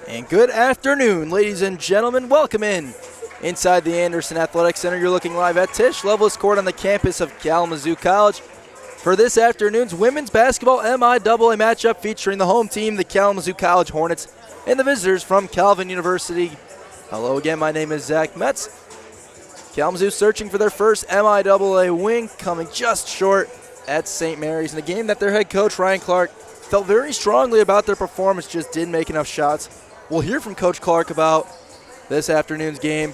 And good afternoon, ladies and gentlemen. Welcome in. Inside the Anderson Athletic Center, you're looking live at Tisch Loveless Court on the campus of Kalamazoo College for this afternoon's women's basketball MIAA matchup featuring the home team, the Kalamazoo College Hornets, and the visitors from Calvin University. Hello again, my name is Zach Metz. Kalamazoo searching for their first MIAA win, coming just short at St. Mary's in a game that their head coach, Ryan Clark, felt very strongly about their performance, just didn't make enough shots. We'll hear from Coach Clark about this afternoon's game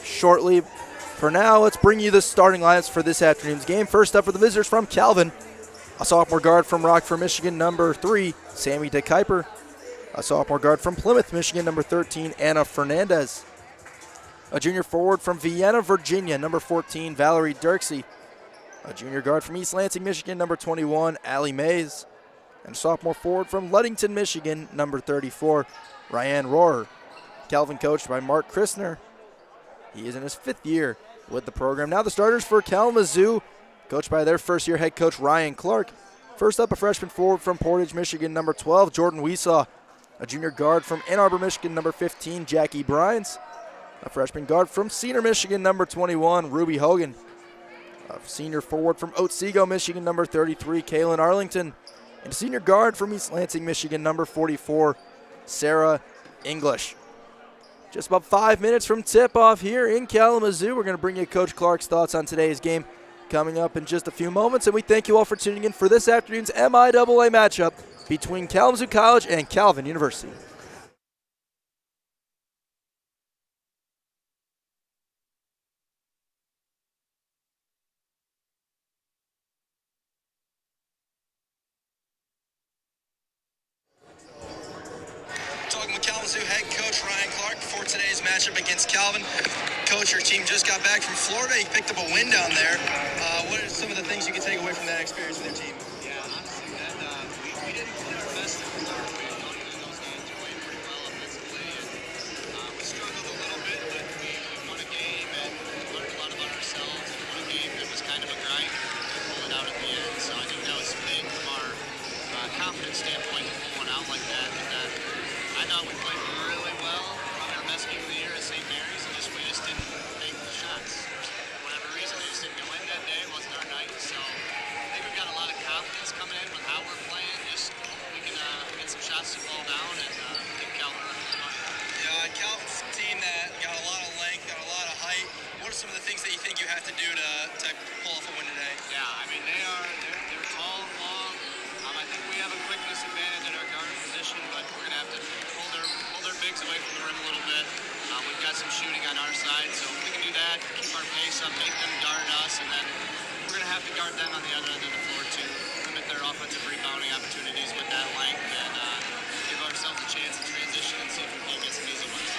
shortly. For now, let's bring you the starting lineups for this afternoon's game. First up for the visitors from Calvin, a sophomore guard from Rockford, Michigan, number 3, Sammy DeKuyper. A sophomore guard from Plymouth, Michigan, number 13, Anna Fernandez. A junior forward from Vienna, Virginia, number 14, Valerie Dirksey. A junior guard from East Lansing, Michigan, number 21, Allie Mays. And a sophomore forward from Ludington, Michigan, number 34, Ryan Rohrer. Calvin coached by Mark Christner. He is in his 5th year with the program. Now the starters for Kalamazoo, coached by their first-year head coach Ryan Clark. First up, a freshman forward from Portage, Michigan, number 12, Jordan Weesaw. A junior guard from Ann Arbor, Michigan, number 15, Jackie Bryans. A freshman guard from Cedar, Michigan, number 21, Ruby Hogan. A senior forward from Otsego, Michigan, number 33, Kaylin Arlington. And a senior guard from East Lansing, Michigan, number 44, Sarah English. Just about 5 minutes from tip-off here in Kalamazoo. We're going to bring you Coach Clark's thoughts on today's game coming up in just a few moments. And we thank you all for tuning in for this afternoon's MIAA matchup between Kalamazoo College and Calvin University. Kalamazoo head coach Ryan Clark before today's matchup against Calvin. Coach, your team just got back from Florida. You picked up a win down there. What are some of the things you can take away from that experience with your team? Yeah, honestly, we didn't play our best in Florida. We in those games played pretty well offensively, and we struggled a little bit, but we won a game and learned a lot about ourselves. And won a game that was kind of a grind and pull it out at the end. So I think that was big from our confidence standpoint to pull one out like that. I thought we played really well, probably our best game of the year at St. Mary's, and we just didn't make the shots. For whatever reason, we just didn't go in that day. It wasn't our night. So I think we've got a lot of confidence coming in with how we're playing. Just we can get some shots to fall down and give Calvin a run for the money. Yeah, Calvin's a team that got a lot of length, got a lot of height. What are some of the things that you think you have to do to pull off a win today? Yeah, I mean, they're tall and long. I think we have a quickness advantage at our guard position, but we're going to have to pull their bigs away from the rim a little bit. We've got some shooting on our side, so if we can do that, keep our pace up, make them guard us, and then we're going to have to guard them on the other end of the floor too, limit their offensive rebounding opportunities with that length, and give ourselves a chance to transition and see if we can get some easy ones.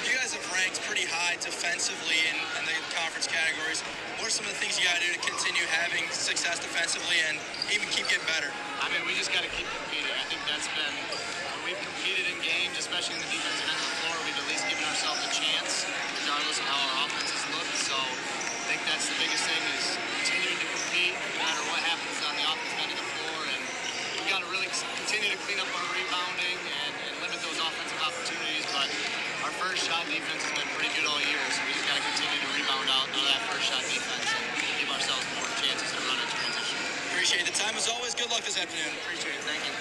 You guys have ranked pretty high defensively in the conference categories. What are some of the things you got to do to continue having success defensively and even keep getting better? I mean, we just got to keep competing. I think that's been, when we've competed in games, especially in the defensive end of the floor, we've at least given ourselves a chance, regardless of how our offenses look. So I think that's the biggest thing is continuing to compete no matter what happens on the offensive end of the floor. And we got to really continue to clean up our rebounding and limit those offensive opportunities. But our first shot defense has been pretty good all year, so we just got to continue to rebound out of that first shot defense and give ourselves more chances to run in transition. Appreciate the time as always. Good luck this afternoon. Appreciate it. Thank you.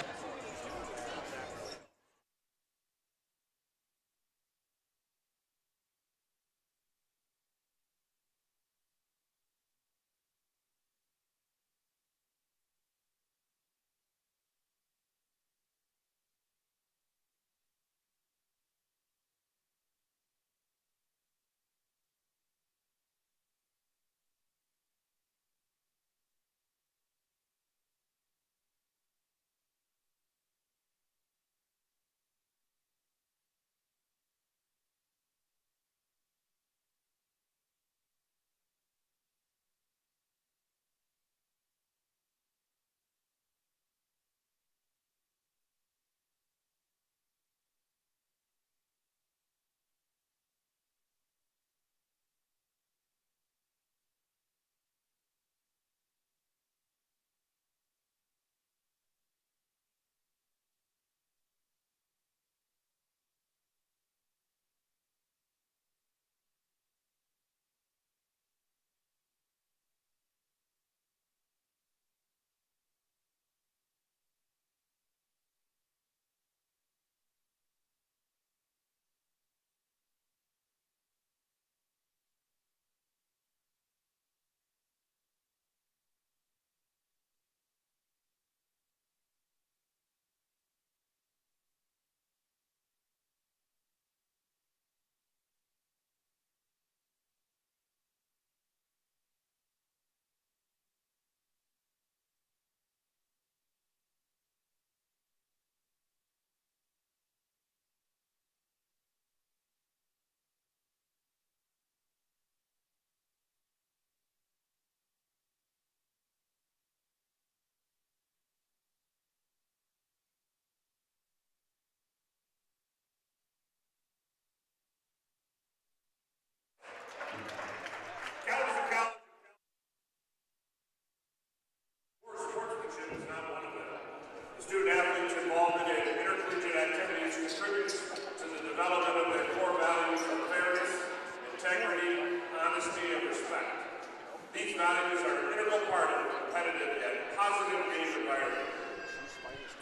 values are an integral part of a competitive and positive game environment.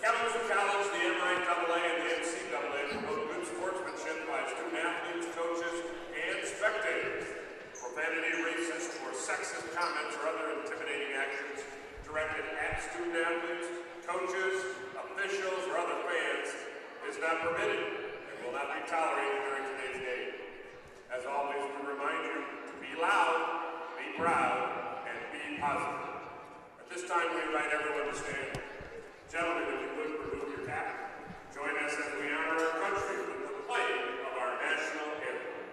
Kalamazoo College, the MIAA, and the NCAA promote good sportsmanship by student athletes, coaches, and spectators. Profanity, racist, or sexist comments or other intimidating actions directed at student athletes, coaches, officials, or other fans is not permitted and will not be tolerated during today's game. As always, we remind you to be loud, be proud, and be positive. At this time, we invite everyone to stand. Gentlemen, if you would remove your cap, join us as we honor our country with the playing of our national anthem.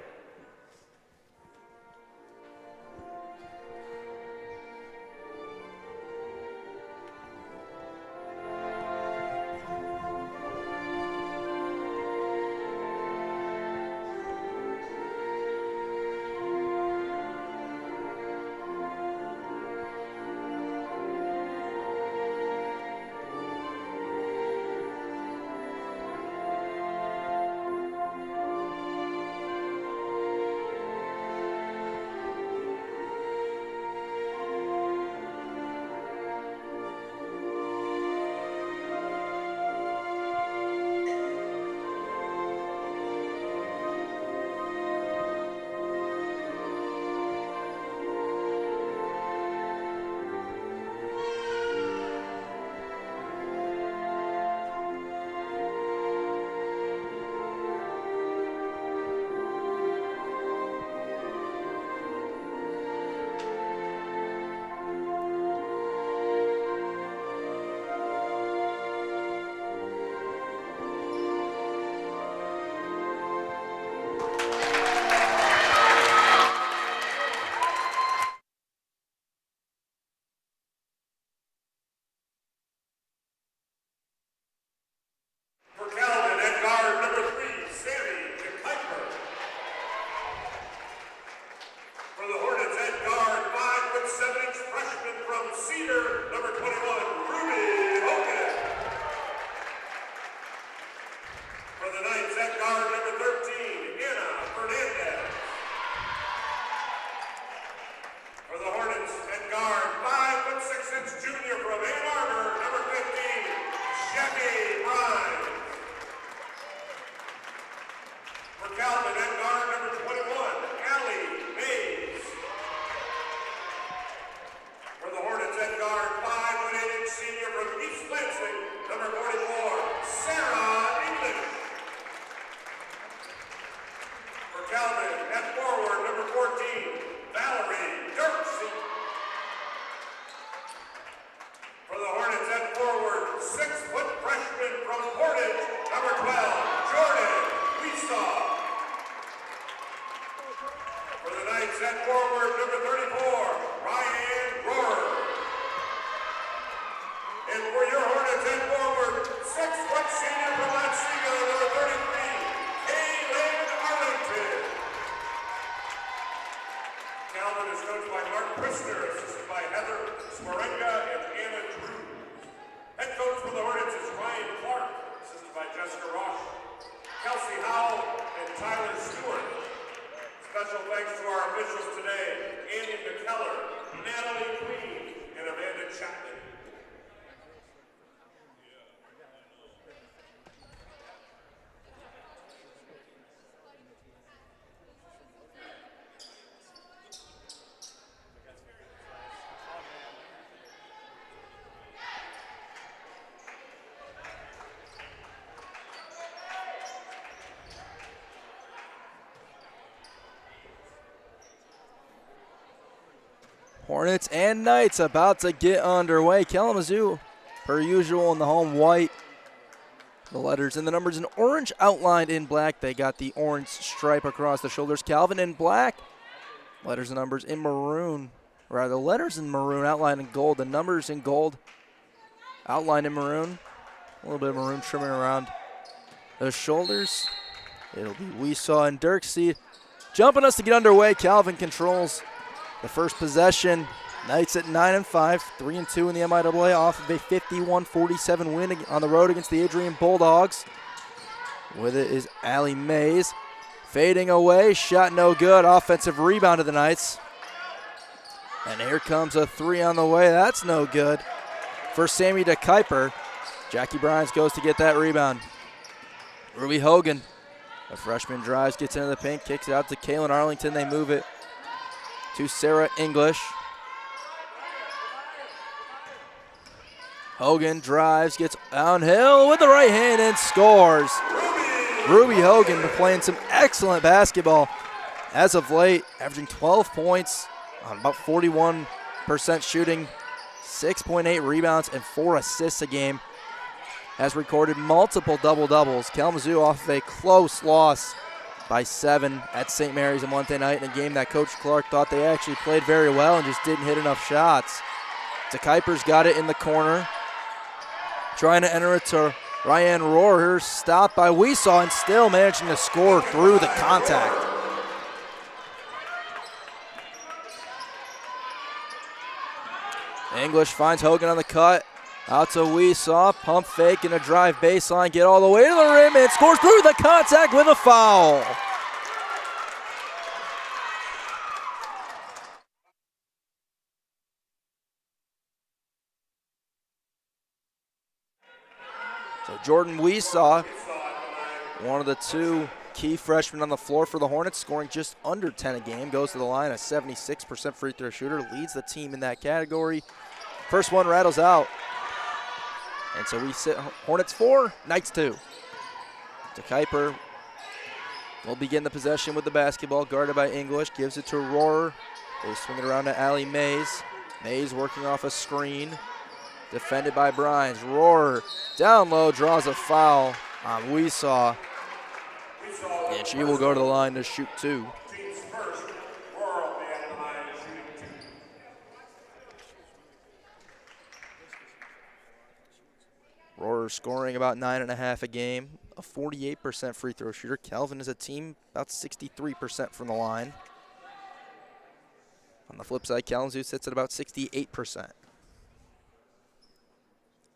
Hornets and Knights about to get underway. Kalamazoo, per usual, in the home white. The letters and the numbers in orange outlined in black. They got the orange stripe across the shoulders. Calvin in black. Letters and numbers in maroon. Rather, letters in maroon outlined in gold. The numbers in gold outlined in maroon. A little bit of maroon trimming around the shoulders. It'll be Weesaw and Dirkseed. Jumping us to get underway. Calvin controls the first possession. Knights at 9-5, 3-2 in the MIAA off of a 51-47 win on the road against the Adrian Bulldogs. With it is Allie Mays. Fading away, shot no good. Offensive rebound to the Knights. And here comes a three on the way. That's no good for Sammy DeKuyper. Jackie Bryans goes to get that rebound. Ruby Hogan, a freshman, drives, gets into the paint, kicks it out to Kaylin Arlington. They move it to Sarah English. Hogan drives, gets downhill with the right hand and scores. Ruby Hogan been playing some excellent basketball as of late, averaging 12 points on about 41% shooting, 6.8 rebounds, and 4 assists a game. Has recorded multiple double-doubles. Kalamazoo off of a close loss by 7 at St. Mary's on Monday night in a game that Coach Clark thought they actually played very well and just didn't hit enough shots. DeKuyper's got it in the corner. Trying to enter it to Ryan Rohrer, stopped by Weesaw and still managing to score through the contact. English finds Hogan on the cut. Out to Weesaw, pump fake and a drive baseline, get all the way to the rim and scores through the contact with a foul. So Jordan Weesaw, one of the two key freshmen on the floor for the Hornets, scoring just under 10 a game, goes to the line, a 76% free throw shooter, leads the team in that category. First one rattles out. And so we sit Hornets 4, Knights 2. DeKuyper will begin the possession with the basketball, guarded by English, gives it to Rohrer. They swing it around to Allie Mays. Mays working off a screen, defended by Bryans. Rohrer down low, draws a foul on Weesaw, and she will go to the line to shoot 2. Rohrer scoring about 9.5 a game, a 48% free throw shooter. Calvin is a team about 63% from the line. On the flip side, Kalamazoo sits at about 68%.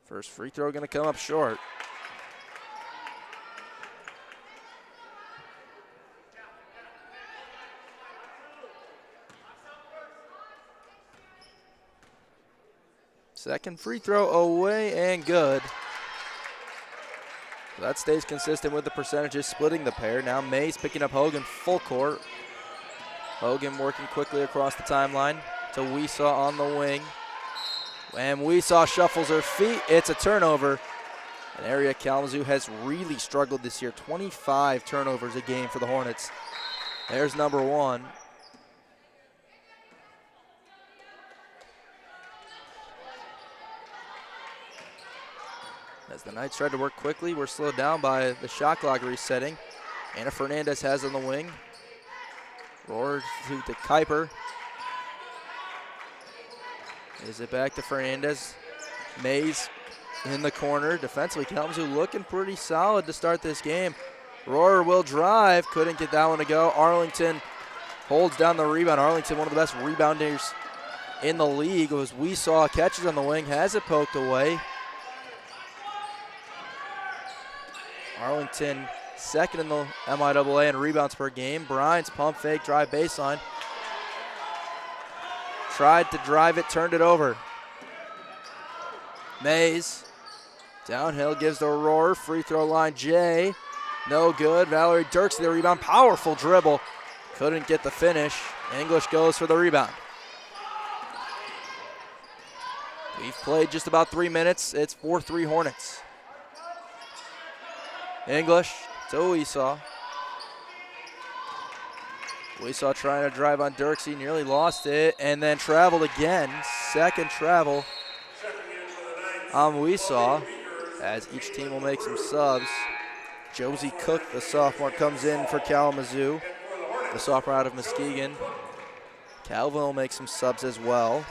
First free throw going to come up short. Second free throw away and good. So that stays consistent with the percentages, splitting the pair. Now Mays picking up Hogan full court. Hogan working quickly across the timeline to Weesaw on the wing. And Weesaw shuffles her feet. It's a turnover. An area Kalamazoo has really struggled this year. 25 turnovers a game for the Hornets. There's number 1. As the Knights tried to work quickly, we're slowed down by the shot clock resetting. Anna Fernandez has on the wing. Rohrer to DeKuyper. Is it back to Fernandez? Mays in the corner. Defensively, Kalamazoo looking pretty solid to start this game. Rohrer will drive. Couldn't get that one to go. Arlington holds down the rebound. Arlington, one of the best rebounders in the league. As Weesaw catches on the wing, has it poked away. Arlington second in the MIAA in rebounds per game. Bryant's pump fake, drive baseline. Tried to drive it, turned it over. Mays, downhill, gives to Rohrer, free throw line, Jay. No good, Valerie Dirks the rebound, powerful dribble. Couldn't get the finish. English goes for the rebound. We've played just about 3 minutes. It's 4-3 Hornets. English to Weesaw. Weesaw trying to drive on Dirksey, nearly lost it, and then traveled again. Second travel on Weesaw, as each team will make some subs. Josie Cook, the sophomore, comes in for Kalamazoo, the sophomore out of Muskegon. Calvin will make some subs as well.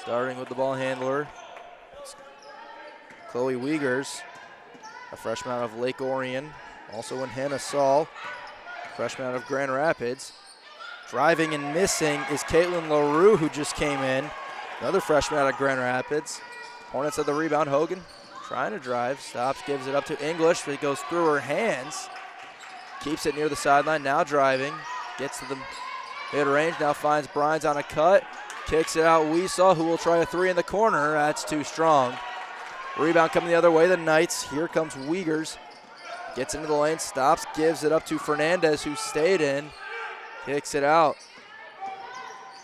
Starting with the ball handler, Chloe Wiegers, a freshman out of Lake Orion, also in Hannah Saul, freshman out of Grand Rapids. Driving and missing is Caitlin LaRue, who just came in, another freshman out of Grand Rapids. Hornets at the rebound. Hogan trying to drive, stops, gives it up to English, but it goes through her hands. Keeps it near the sideline, now driving, gets to the Mid-range now finds Brines on a cut. Kicks it out. Weesaw, who will try a three in the corner. That's too strong. Rebound coming the other way. The Knights. Here comes Wiegers. Gets into the lane, stops, gives it up to Fernandez, who stayed in. Kicks it out.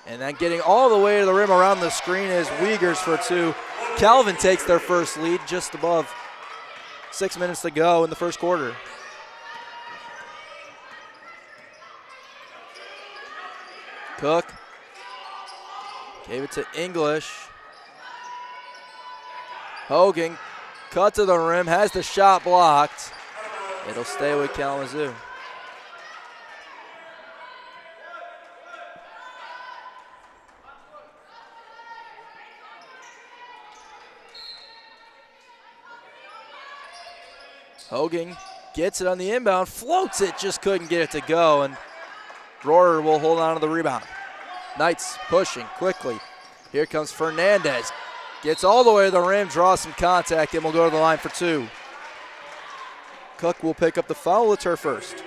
And then getting all the way to the rim around the screen is Wiegers for two. Calvin takes their first lead just above 6 minutes to go in the first quarter. Cook gave it to English. Hogan cut to the rim, has the shot blocked. It'll stay with Kalamazoo. Hogan gets it on the inbound, floats it, just couldn't get it to go, and Rohrer will hold on to the rebound. Knights pushing quickly. Here comes Fernandez. Gets all the way to the rim, draws some contact, and will go to the line for two. Cook will pick up the foul. It's her first.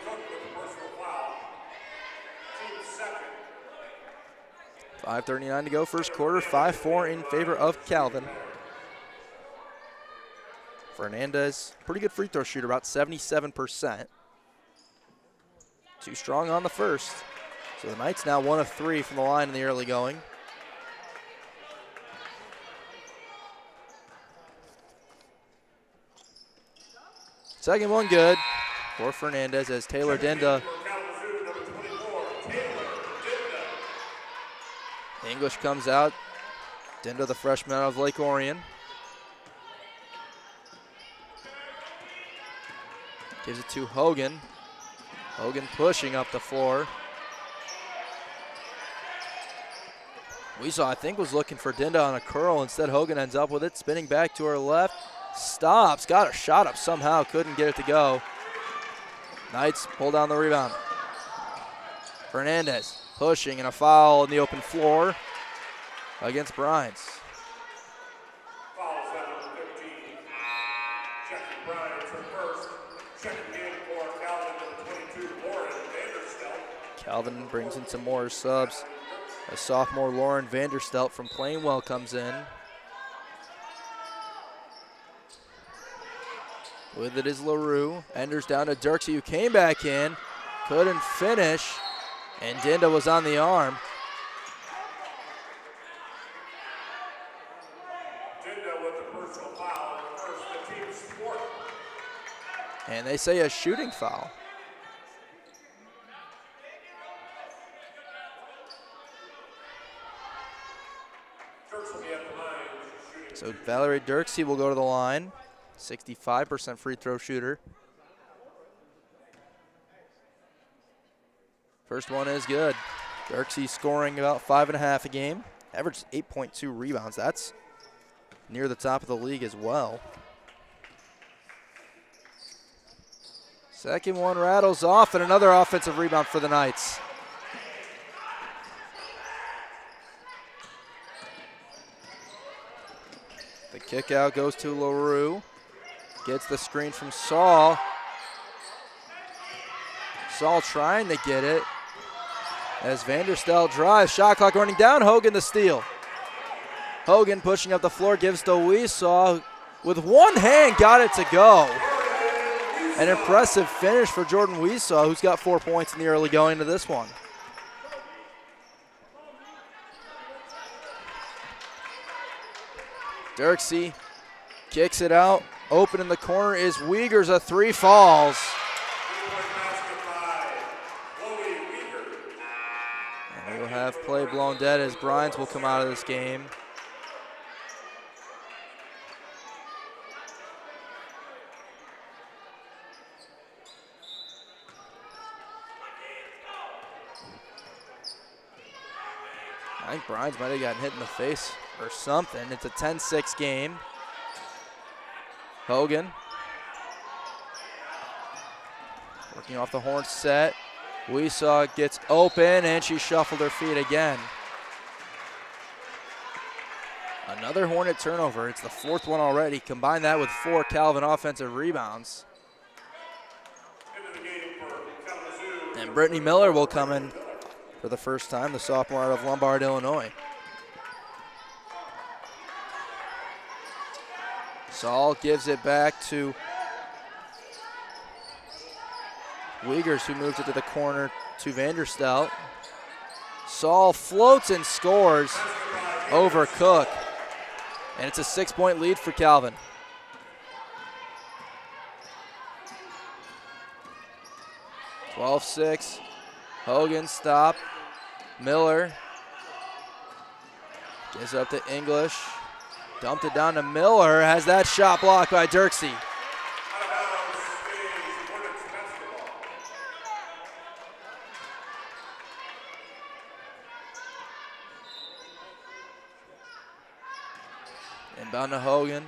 5:39 to go, first quarter. 5-4 in favor of Calvin. Fernandez, pretty good free throw shooter, about 77%. Too strong on the first. So the Knights now 1 of 3 from the line in the early going. Second one good for Fernandez as Taylor Dinda. English comes out. Dinda, the freshman out of Lake Orion. Gives it to Hogan. Hogan pushing up the floor. Weesaw, I think, was looking for Dinda on a curl. Instead, Hogan ends up with it, spinning back to her left. Stops, got a shot up somehow, couldn't get it to go. Knights pull down the rebound. Fernandez pushing, and a foul in the open floor against Brines. Foul 7-15. Jackie Brines her first. Second game for Calvin, number 22, Lauren Vanderstelt. Calvin brings in some more subs. A sophomore Lauren Vanderstelt from Plainwell comes in. With it is LaRue. Enders down to Dirksey, who came back in. Couldn't finish. And Dinda was on the arm. Dinda with the personal foul, first the team sport. And they say a shooting foul. Dirks will be at the line. So Valerie Dirksey will go to the line. 65% free throw shooter. First one is good. Dirksey scoring about 5.5 a game. Averaged 8.2 rebounds. That's near the top of the league as well. Second one rattles off, and another offensive rebound for the Knights. The kick out goes to LaRue. Gets the screen from Saul. Saul trying to get it. As Vanderstelt drives, shot clock running down, Hogan the steal. Hogan pushing up the floor, gives to Weesaw. With one hand, got it to go. An impressive finish for Jordan Weesaw, who's got 4 points in the early going to this one. Dirksey kicks it out. Open in the corner is Wiegers. A three falls. And we'll have play blown dead as Brines will come out of this game. I think Brines might have gotten hit in the face or something. It's a 10-6 game. Hogan working off the horn set. Weesaw gets open, and she shuffled her feet again. Another Hornet turnover. It's the fourth one already. Combine that with 4 Calvin offensive rebounds. And Brittany Miller will come in for the first time, the sophomore out of Lombard, Illinois. Saul gives it back to Wiegers, who moves it to the corner to Vanderstout. Saul floats and scores over Cook. And it's a 6-point lead for Calvin. (12-6). Hogan stop. Miller gives up to English. Dumped it down to Miller. Has that shot blocked by Dirksey. Inbound to Hogan.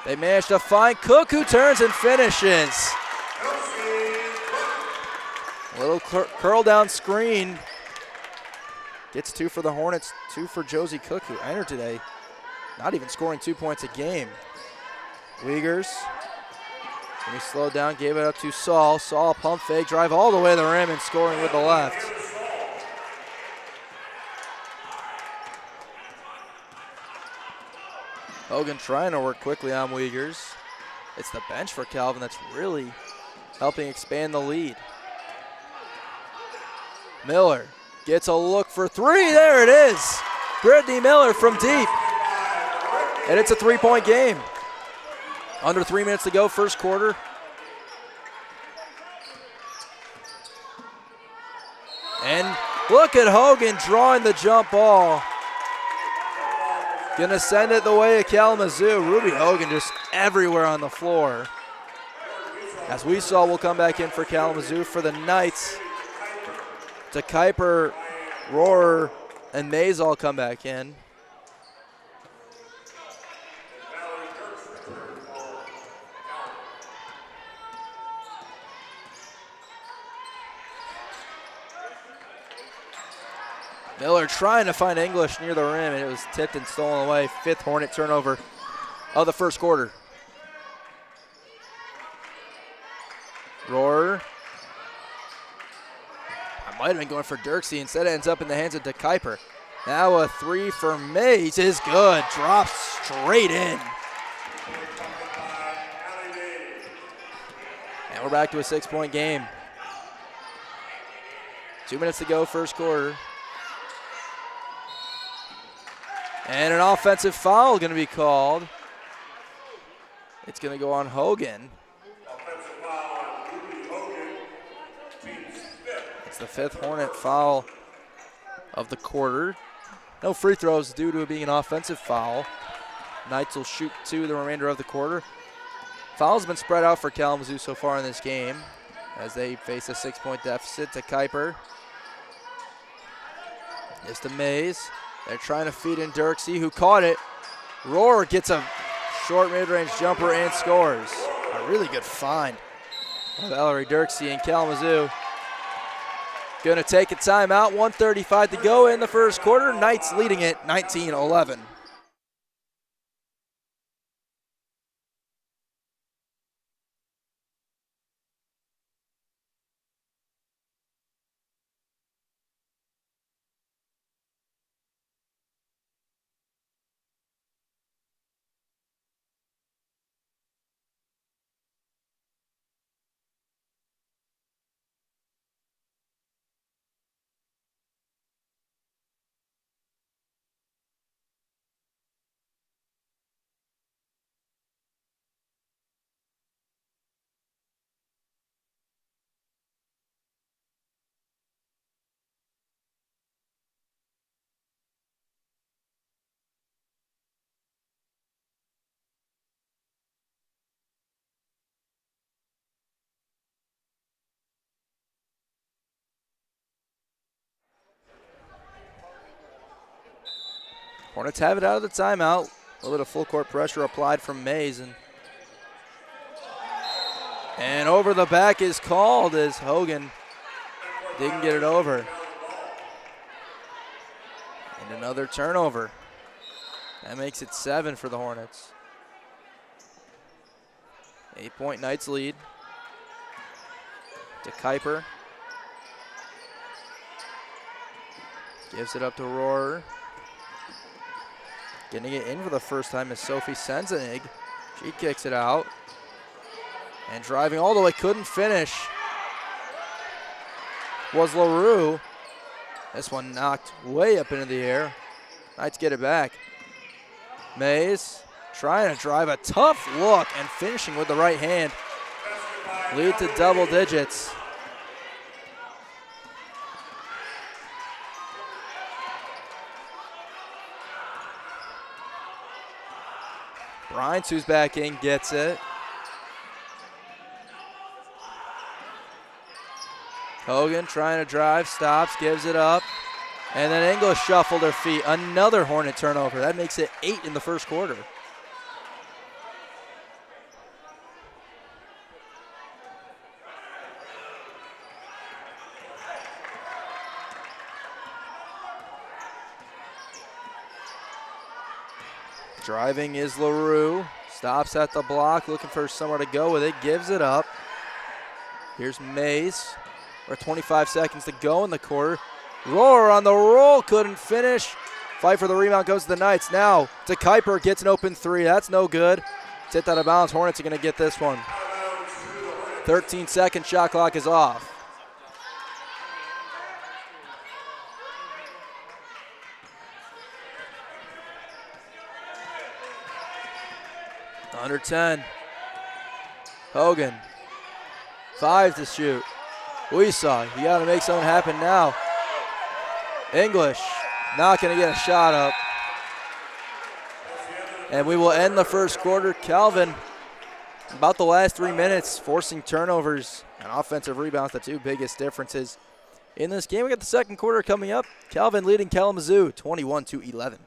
They manage to find Cook, who turns and finishes. A little curl down screen. Gets 2 for the Hornets, 2 for Josie Cook, who entered today, not even scoring 2 points a game. Wiegers, when he slowed down, gave it up to Saul. Saul pump fake, drive all the way to the rim and scoring with the left. Hogan trying to work quickly on Wiegers. It's the bench for Calvin that's really helping expand the lead. Miller gets a look for 3. There it is. Brittany Miller from deep. And it's a 3-point game. Under 3 minutes to go, first quarter. And look at Hogan drawing the jump ball. Gonna send it the way of Kalamazoo. Ruby Hogan just everywhere on the floor. As we saw, we'll come back in for Kalamazoo for the Knights. To Kuiper, Rohrer, and Mays all come back in. Miller trying to find English near the rim, and it was tipped and stolen away. 5th Hornet turnover of the first quarter. Rohrer. I might have been going for Dirksey. Instead, it ends up in the hands of DeKuyper. Now a 3 for Mays is good. Drops straight in. And we're back to a 6-point game. 2 minutes to go, first quarter. And an offensive foul going to be called. It's going to go on Hogan. It's the 5th Hornet foul of the quarter. No free throws due to it being an offensive foul. Knights will shoot 2 the remainder of the quarter. Fouls have been spread out for Kalamazoo so far in this game as they face a 6-point deficit. To Kuiper. It's to Mays. They're trying to feed in Dirksey, who caught it. Rohrer gets a short mid-range jumper and scores. A really good find by Valerie Dirksey in Kalamazoo. Going to take a timeout. 1:35 to go in the first quarter. Knights leading it 19-11. Hornets have it out of the timeout. A little bit of full court pressure applied from Mays. And over the back is called as Hogan didn't get it over. And another turnover. That makes it 7 for the Hornets. 8-point Knights lead. To Kuiper. Gives it up to Rohrer. Getting it in for the first time is Sophie Senzenig. She kicks it out. And driving all the way, couldn't finish, was LaRue. This one knocked way up into the air. Knights get it back. Mays trying to drive a tough look and finishing with the right hand. Lead to double digits. Bryant, who's back in, gets it. Hogan trying to drive, stops, gives it up. And then English shuffled her feet. Another Hornet turnover. That makes it 8 in the first quarter. Driving is LaRue. Stops at the block, looking for somewhere to go with it. Gives it up. Here's Mays. We're 25 seconds to go in the quarter. Roar on the roll, couldn't finish. Fight for the rebound goes to the Knights. Now to Kuiper, gets an open three. That's no good. It's hit out of bounds. Hornets are going to get this one. 13-second shot clock is off. Under 10. Hogan. 5 to shoot. We saw you got to make something happen now. English not going to get a shot up. And we will end the first quarter. Calvin, about the last 3 minutes, forcing turnovers and offensive rebounds, the two biggest differences in this game. We got the second quarter coming up. Calvin leading Kalamazoo 21-11.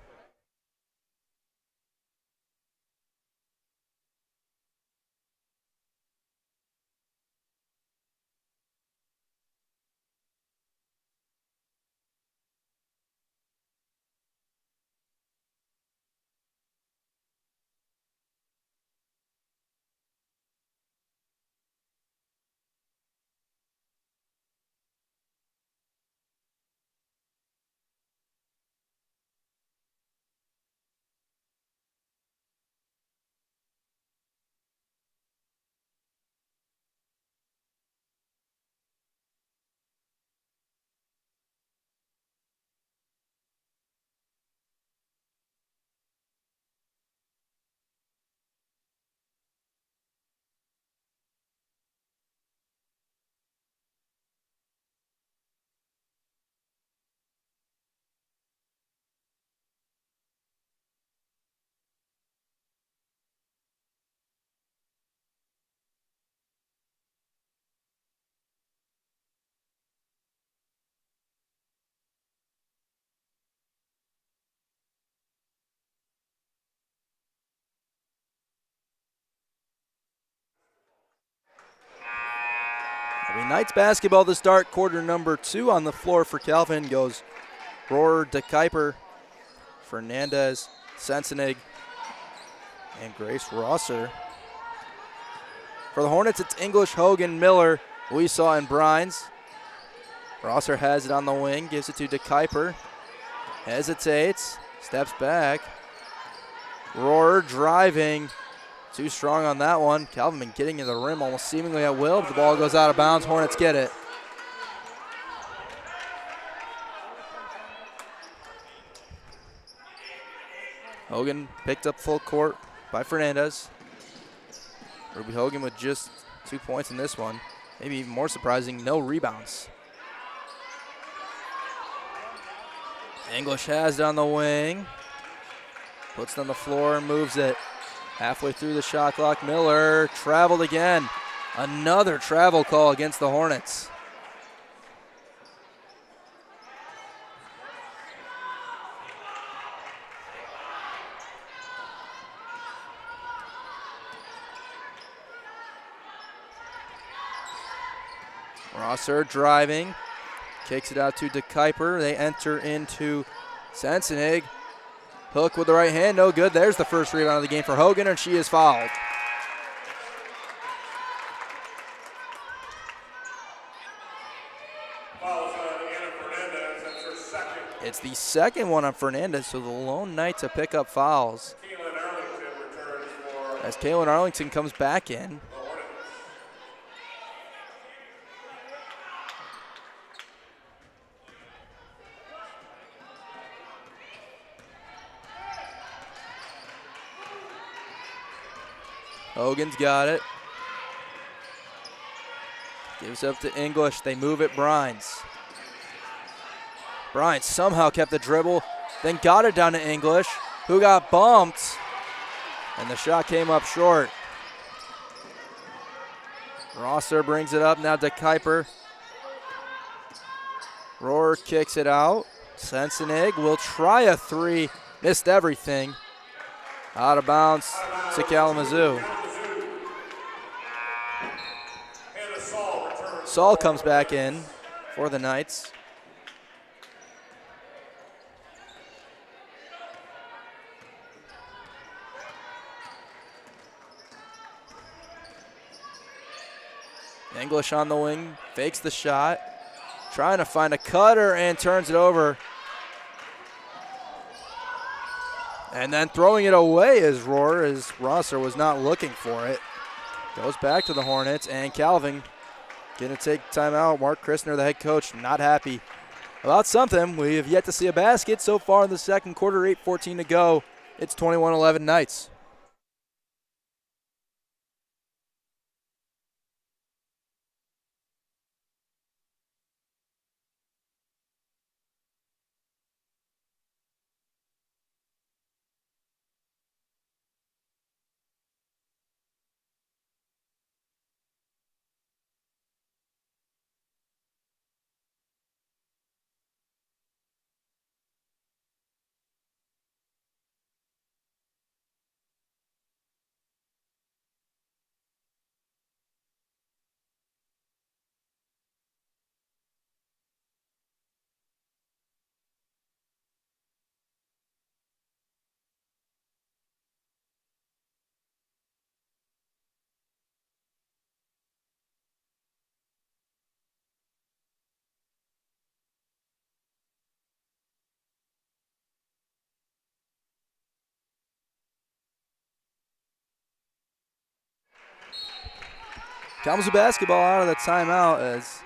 Knights basketball to start quarter number 2. On the floor for Calvin goes Rohrer, de Kuiper, Fernandez, Sensenig, and Grace Rosser. For the Hornets, it's English, Hogan, Miller, Weesaw, and Brines. Rosser has it on the wing, gives it to de Kuiper. Hesitates, steps back. Rohrer driving. Too strong on that one. Calvin been getting to the rim almost seemingly at will, but the ball goes out of bounds. Hornets get it. Hogan picked up full court by Fernandez. Ruby Hogan with just 2 points in this one. Maybe even more surprising, no rebounds. English has it on the wing. Puts it on the floor and moves it. Halfway through the shot clock, Miller traveled again. Another travel call against the Hornets. Rosser driving, kicks it out to de Kuiper. They enter into Sensenig. Hook with the right hand, no good. There's the first rebound of the game for Hogan, and she is fouled. Fouls on Anna Fernandez. That's her second. It's the second one on Fernandez, so the lone Knight to pick up fouls. As Kaylin Arlington comes back in. Hogan's got it. Gives up to English. They move it, Brines. Brines somehow kept the dribble, then got it down to English, who got bumped, and the shot came up short. Rosser brings it up now to Kuiper. Rohr kicks it out. Sensenig will try a three. Missed everything. Out of bounds to Kalamazoo. Saul comes back in for the Knights. English on the wing, fakes the shot, trying to find a cutter and turns it over. And then throwing it away is Rohr, as Rosser was not looking for it. Goes back to the Hornets, and Calvin going to take timeout. Mark Christner, the head coach, not happy about something. We have yet to see a basket so far in the second quarter, 8:14 to go. It's 21-11 Knights. Kalamazoo basketball out of the timeout as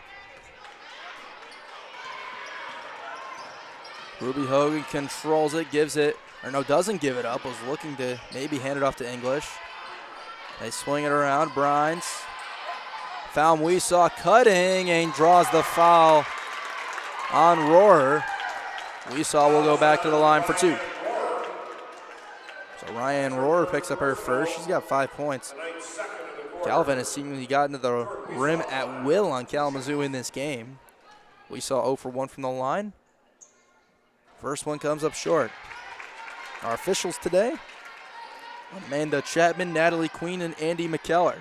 Ruby Hogan controls it, gives it, or no, doesn't give it up, was looking to maybe hand it off to English. They swing it around, Brines. Found we saw cutting and draws the foul on Rohr. We saw will go back to the line for two. So Ryan Rohr picks up her first. She's got 5 points. Calvin has seemingly gotten to the rim at will on Kalamazoo in this game. We saw 0 for 1 from the line. First one comes up short. Our officials today, Amanda Chapman, Natalie Queen, and Andy McKellar.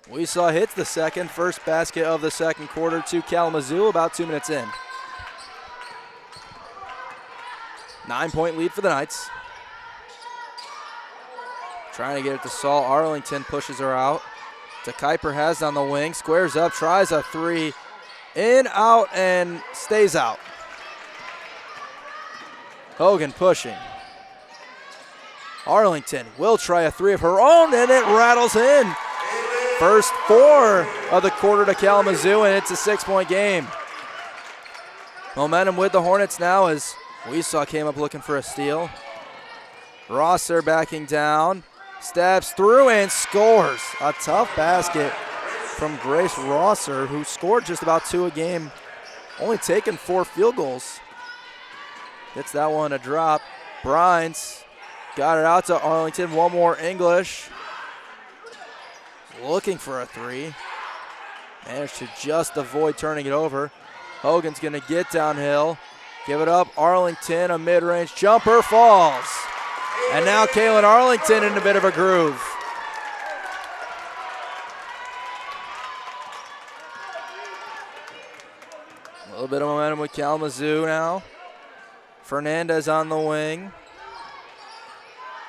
We saw hits the first basket of the second quarter to Kalamazoo about 2 minutes in. 9-point lead for the Knights. Trying to get it to Saul. Arlington pushes her out. To Kuiper, has on the wing. Squares up, tries a three. In, out, and stays out. Hogan pushing. Arlington will try a three of her own, and it rattles in. First 4 of the quarter to Kalamazoo, and it's a 6-point game. Momentum with the Hornets now as Weesaw came up looking for a steal. Rosser backing down. Stabs through and scores. A tough basket from Grace Rosser, who scored just about 2 a game, only taken 4 field goals. Gets that one a drop. Brines got it out to Arlington. One more English. Looking for a three. Managed to just avoid turning it over. Hogan's going to get downhill. Give it up. Arlington, a mid-range jumper, falls. And now Kaylin Arlington in a bit of a groove. A little bit of momentum with Kalamazoo now. Fernandez on the wing.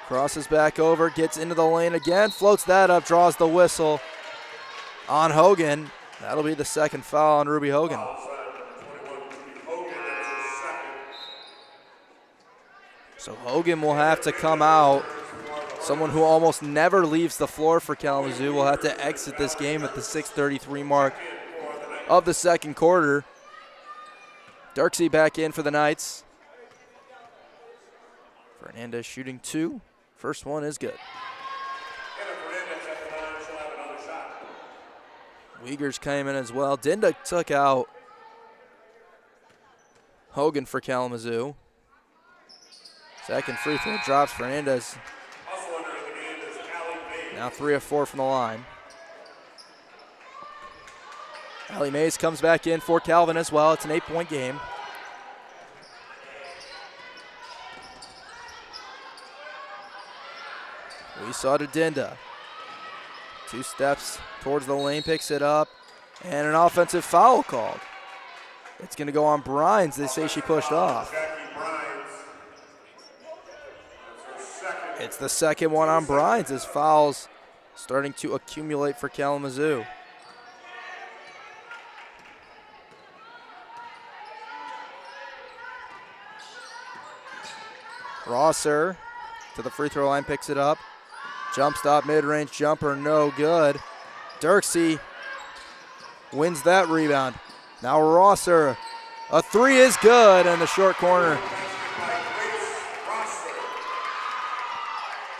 Crosses back over, gets into the lane again, floats that up, draws the whistle on Hogan. That'll be the second foul on Ruby Hogan. Fouls on 21, Ruby Hogan, that's his second. So Hogan will have to come out. Someone who almost never leaves the floor for Kalamazoo will have to exit this game at the 6:33 mark of the second quarter. Dirksey back in for the Knights. Fernandez shooting 2. First one is good. Uyghurs came in as well. Dinda took out Hogan for Kalamazoo. Second free throw drops. Fernandez now 3 of 4 from the line. Allie Mays comes back in for Calvin as well. It's an 8-point game. We saw to Dinda. 2 steps towards the lane, picks it up, and an offensive foul called. It's going to go on Brines. They say she pushed off. It's the second one on Brines as fouls starting to accumulate for Kalamazoo. Rosser to the free throw line, picks it up. Jump stop, mid-range jumper, no good. Dirksey wins that rebound. Now Rosser, a 3 is good in the short corner.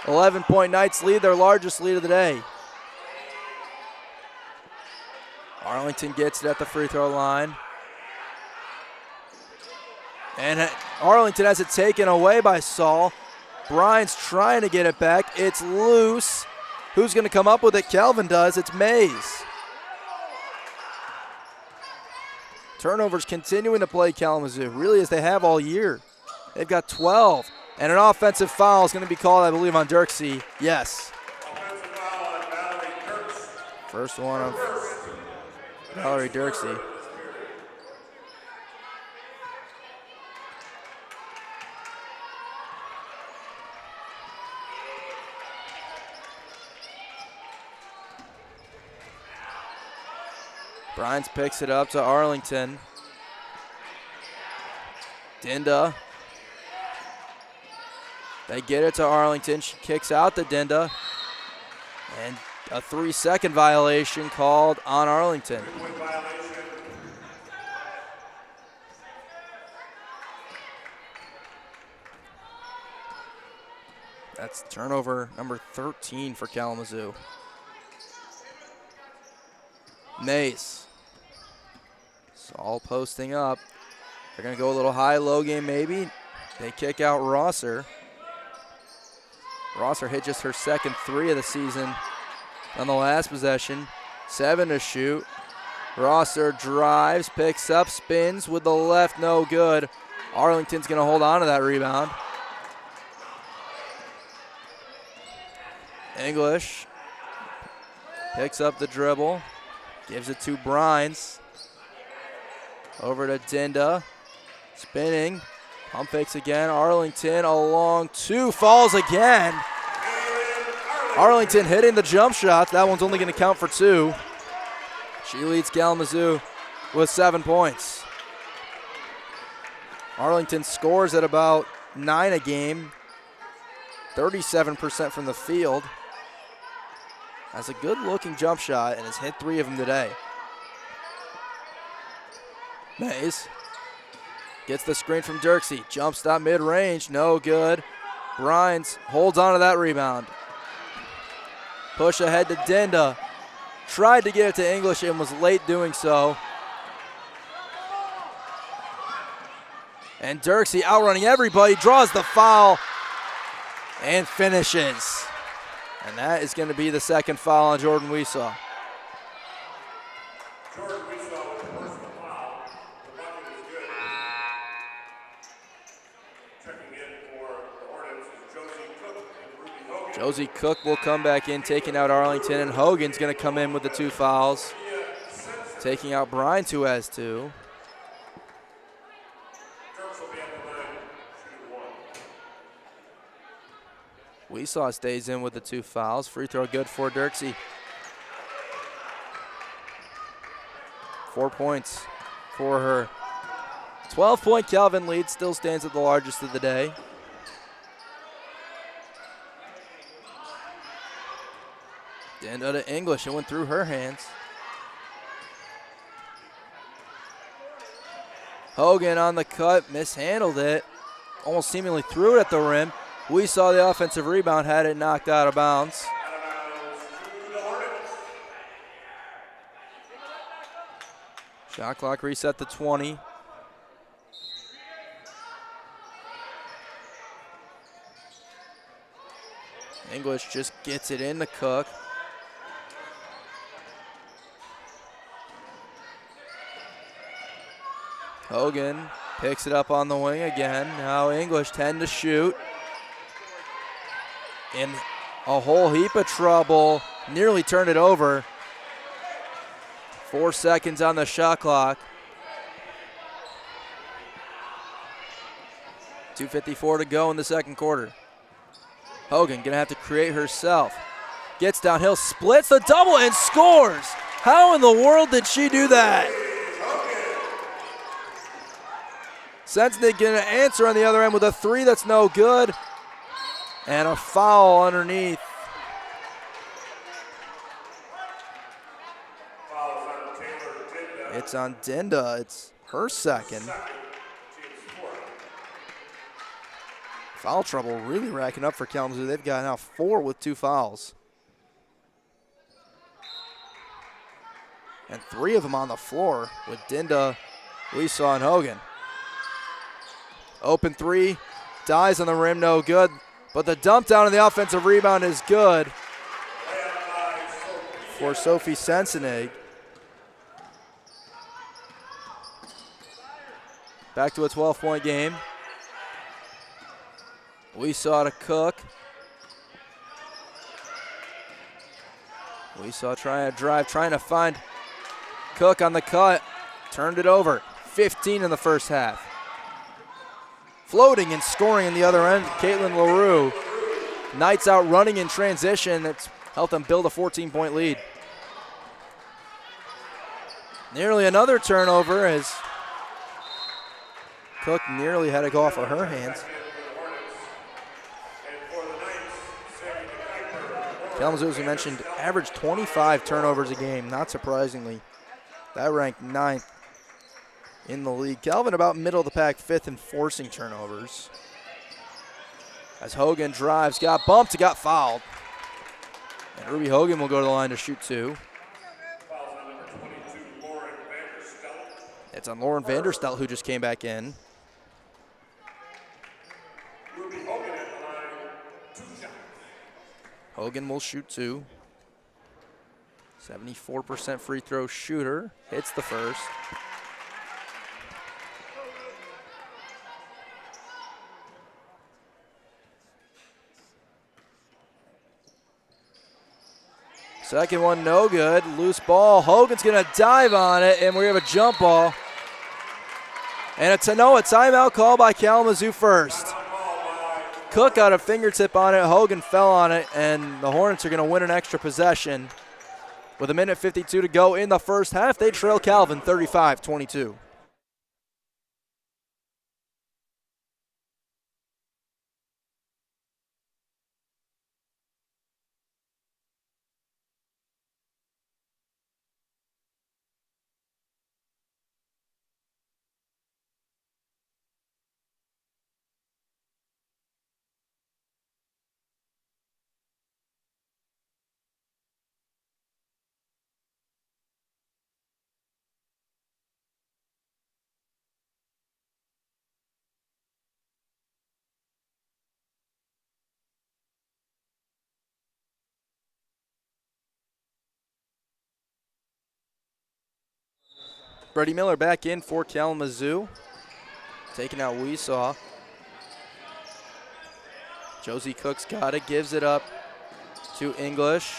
11-point Knights lead, their largest lead of the day. Arlington gets it at the free throw line. And Arlington has it taken away by Saul. Bryan's trying to get it back. It's loose. Who's going to come up with it? Calvin does. It's Mays. Turnovers continuing to play Kalamazoo, really as they have all year. They've got 12. And an offensive foul is going to be called, I believe, on Dirksey. Yes. Offensive foul on Valerie Dirks. First one on Valerie Dirksey. Brines picks it up to Arlington. Dinda. They get it to Arlington. She kicks out to Dinda. And a 3-second violation called on Arlington. That's turnover number 13 for Kalamazoo. Mays. Saul posting up. They're going to go a little high-low game maybe. They kick out Rosser. Rosser hit just her second 3 of the season on the last possession. 7 to shoot. Rosser drives, picks up, spins with the left, no good. Arlington's going to hold on to that rebound. English picks up the dribble, gives it to Brines. Over to Dinda, spinning, pump fakes again. Arlington along 2, falls again. Arlington hitting the jump shot. That one's only going to count for 2. She leads Kalamazoo with 7 points. Arlington scores at about 9 a game, 37% from the field. Has a good-looking jump shot and has hit 3 of them today. Mays gets the screen from Dirksey. Jump stop mid-range, no good. Brines holds on to that rebound. Push ahead to Dinda. Tried to get it to English and was late doing so. And Dirksey outrunning everybody, draws the foul and finishes. And that is going to be the second foul on Jordan Weesaw. Jordan Weesaw with the first foul. The bucket is good. Checking in for the Hornets is Josie Cook and Ruby Hogan. Josie Cook will come back in, taking out Arlington, and Hogan's going to come in with the 2 fouls, taking out Brines, who has 2. Dirks will be at the line, shooting 1. Weesaw stays in with the 2 fouls. Free throw good for Dirksey. 4 points for her. 12-point Calvin lead, still stands at the largest of the day. Dinda to English, it went through her hands. Hogan on the cut, mishandled it. Almost seemingly threw it at the rim. We saw the offensive rebound, had it knocked out of bounds. Shot clock reset to 20. English just gets it in to Cook. Hogan picks it up on the wing again. Now English 10 to shoot. In a whole heap of trouble. Nearly turned it over. 4 seconds on the shot clock. 2:54 to go in the second quarter. Hogan gonna have to create herself. Gets downhill, splits the double and scores. How in the world did she do that? Sensnick gonna answer on the other end with a three that's no good. And a foul underneath. It's on Dinda. It's her second. Foul trouble really racking up for Kalamazoo. They've got now 4 with 2 fouls. And 3 of them on the floor with Dinda, Weesaw, and Hogan. Open three, dies on the rim, no good. But the dump down on the offensive rebound is good for Sophie Sensenig. Back to a 12-point game. We saw to Cook. We saw trying to drive, trying to find Cook on the cut. Turned it over. 15 in the first half. Floating and scoring in the other end, Caitlin LaRue. Knights out running in transition. That's helped them build a 14-point lead. Nearly another turnover as Cook nearly had it go off of her hands. Kalamazoo, as we mentioned, averaged 25 turnovers a game, not surprisingly. That ranked 9th in the league. Calvin about middle of the pack, 5th in forcing turnovers. As Hogan drives, got bumped, got fouled. And Ruby Hogan will go to the line to shoot 2. It's on Lauren Vanderstelt, who just came back in. Hogan will shoot 2. 74% free throw shooter. Hits the first. Second one, no good. Loose ball. Hogan's going to dive on it, and we have a jump ball. And it's a timeout call by Kalamazoo first. Cook got a fingertip on it. Hogan fell on it, and the Hornets are going to win an extra possession. With 1:52 to go in the first half, they trail Calvin 35-22. Brady Miller back in for Kalamazoo. Taking out Weesaw. Josie Cook's got it, gives it up to English.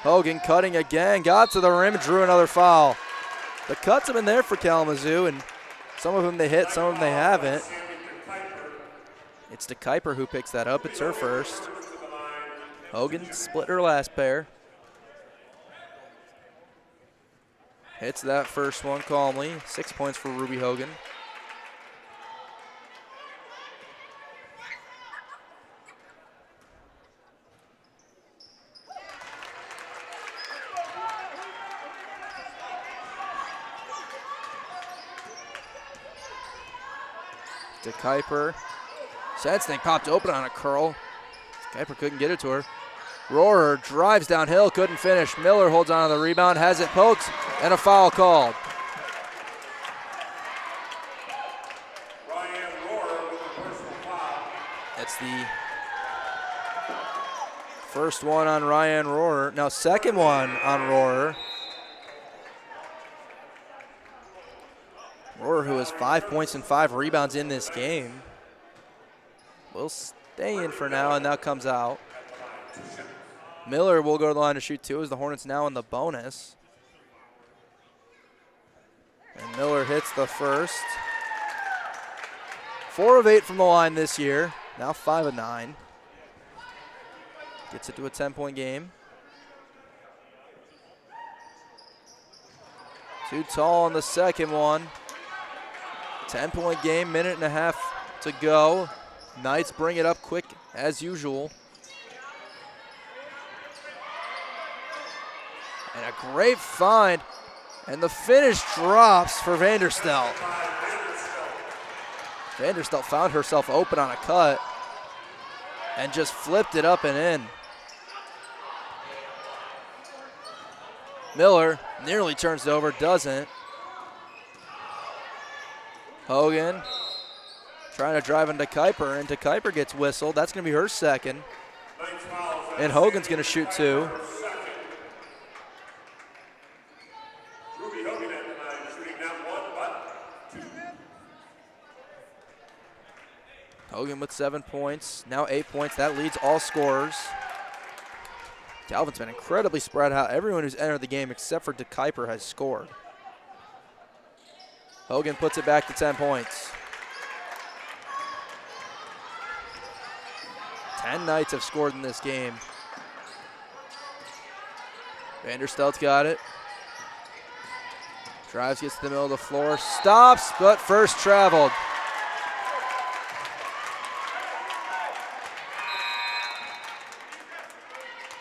Hogan cutting again, got to the rim, drew another foul. The cuts have been there for Kalamazoo, and some of them they hit, some of them they haven't. It's to Kuiper who picks that up. It's her first. Hogan split her last pair. Hits that first one calmly. 6 points for Ruby Hogan. To Kuiper. Sensing popped open on a curl. Kuiper couldn't get it to her. Rohrer drives downhill, couldn't finish. Miller holds on to the rebound, has it poked, and a foul called. Ryan Rohrer with a personal foul. That's the first one on Ryan Rohrer. Now second one on Rohrer. Rohrer, who has 5 points and 5 rebounds in this game, will stay in for now, and that comes out. Miller will go to the line to shoot 2 as the Hornets now in the bonus. And Miller hits the first. 4 of 8 from the line this year, now 5 of 9. Gets it to a 10-point game. Too tall on the second one. 10-point game, minute and a half to go. Knights bring it up quick as usual. And a great find. And the finish drops for Vanderstelt. Vanderstelt found herself open on a cut and just flipped it up and in. Miller nearly turns it over, doesn't. Hogan trying to drive into Kuiper, and Kuiper gets whistled. That's going to be her second. And Hogan's going to shoot 2. Ruby Hogan at the line, shooting not 1 but 2. Hogan with 7 points, now 8 points. That leads all scorers. Calvin's been incredibly spread out. Everyone who's entered the game except for Kuiper has scored. Hogan puts it back to 10 points. 10 Knights have scored in this game. Vanderstelt's got it. Drives, gets to the middle of the floor, stops, but first traveled.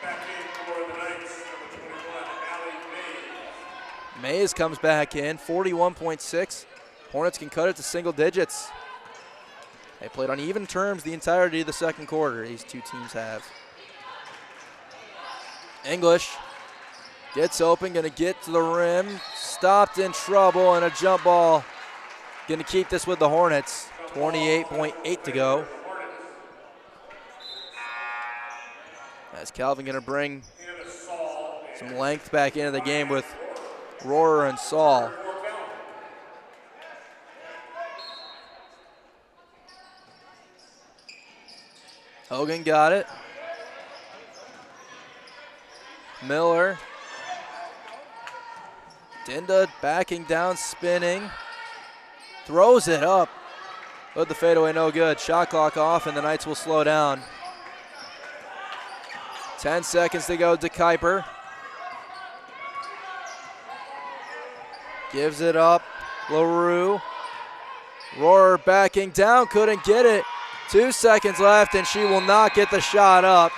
Back in for the Knights, number 21, Allie Mays. Mays comes back in, 41.6. Hornets can cut it to single digits. They played on even terms the entirety of the second quarter, these two teams have. English gets open, gonna get to the rim, stopped in trouble, and a jump ball. Gonna keep this with the Hornets, 28.8 to go. As Calvin gonna bring some length back into the game with Rohrer and Saul. Hogan got it. Miller. Dinda backing down, spinning. Throws it up. But the fadeaway no good. Shot clock off, and the Knights will slow down. 10 seconds to go to Kuiper. Gives it up. LaRue. Rohrer backing down, couldn't get it. 2 seconds left, and she will not get the shot up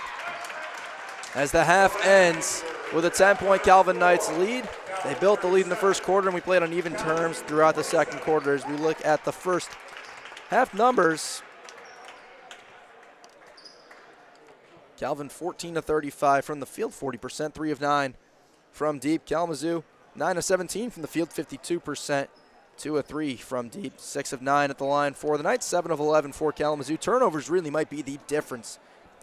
as the half ends with a 10-point Calvin Knights lead. They built the lead in the first quarter, and we played on even terms throughout the second quarter. As we look at the first half numbers, Calvin 14 of 35 from the field, 40%, 3 of 9 from deep. Kalamazoo 9 of 17 from the field, 52%. 2 of 3 from deep, 6 of 9 at the line for the Knights, 7 of 11 for Kalamazoo. Turnovers really might be the difference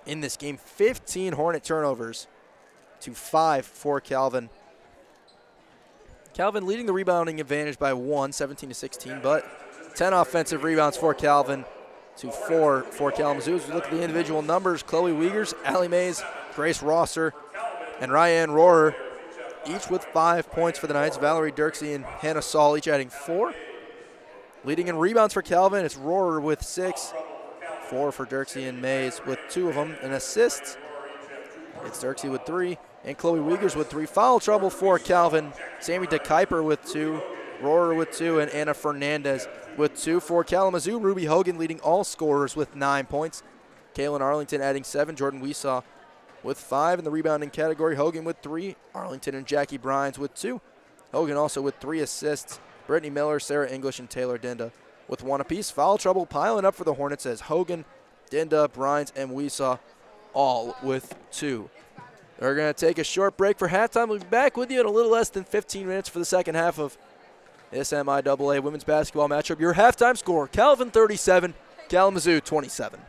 in this game. 15 Hornet turnovers to 5 for Calvin. Calvin leading the rebounding advantage by 1, 17 to 16, but 10 offensive rebounds for Calvin to 4 for Kalamazoo. As we look at the individual numbers, Chloe Wiegers, Allie Mays, Grace Rosser, and Ryan Rohrer, each with 5 points for the Knights. Valerie Dirksey and Hannah Saul each adding 4. Leading in rebounds for Calvin, it's Rohrer with 6. 4 for Dirksey and Mays with 2 of them. And assists, It's Dirksey with 3, and Chloe Wiegers with 3. Foul trouble for Calvin. Sammy DeKuyper with 2, Rohrer with 2, and Anna Fernandez with 2. For Kalamazoo, Ruby Hogan leading all scorers with 9 points. Kaylin Arlington adding 7, Jordan Weesaw with 5 in the rebounding category. Hogan with 3, Arlington and Jackie Brines with 2. Hogan also with 3 assists. Brittany Miller, Sarah English, and Taylor Dinda with 1 apiece. Foul trouble piling up for the Hornets as Hogan, Dinda, Brines, and Weesaw all with 2. We're going to take a short break for halftime. We'll be back with you in a little less than 15 minutes for the second half of this MIAA women's basketball matchup. Your halftime score, Calvin 37, Kalamazoo 27.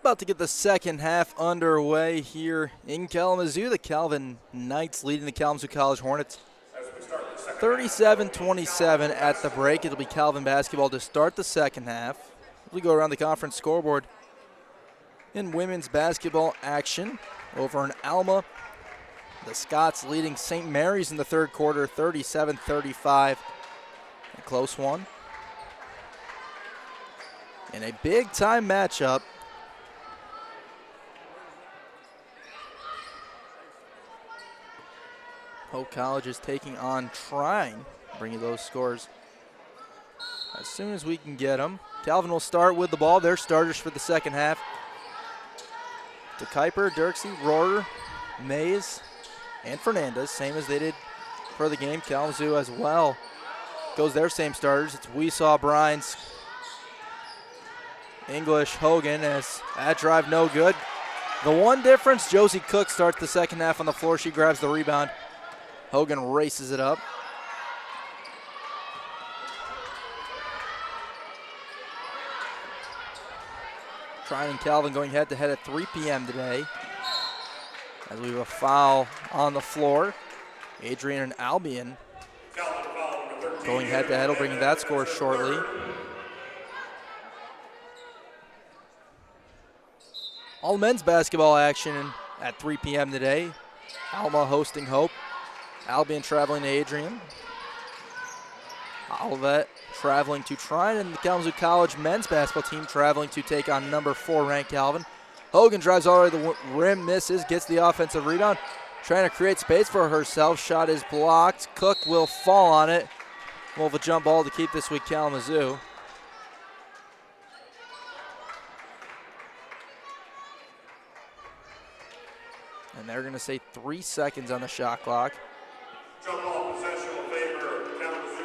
about to get the second half underway here in Kalamazoo. The Calvin Knights leading the Kalamazoo College Hornets 37-27 at the break. It'll be Calvin basketball to start the second half. We go around the conference scoreboard in women's basketball action over in Alma. The Scots leading St. Mary's in the third quarter, 37-35. A close one. In a big-time matchup, Hope College is taking on Trine, bringing those scores as soon as we can get them. Calvin will start with the ball. Their starters for the second half. To Kuiper, Dirksey, Rohrer, Mays, and Fernandez, same as they did for the game. Kalamazoo as well goes their same starters. It's Weesaw, Brines, English, Hogan, as that drive no good. The one difference, Josie Cook starts the second half on the floor. She grabs the rebound. Hogan races it up. Trine and Calvin going head-to-head at 3 p.m. today. As we have a foul on the floor. Adrian and Albion going head-to-head will bring that score shortly. All men's basketball action at 3 p.m. today. Alma hosting Hope. Albion traveling to Adrian. Olivet traveling to Trine, and the Kalamazoo College men's basketball team traveling to take on number 4 ranked Calvin. Hogan drives all the way to the rim, misses, gets the offensive rebound, trying to create space for herself. Shot is blocked. Cook will fall on it. We'll have a jump ball to keep this with Kalamazoo. And they're going to say 3 seconds on the shot clock. Jump ball possession in favor of Kalamazoo.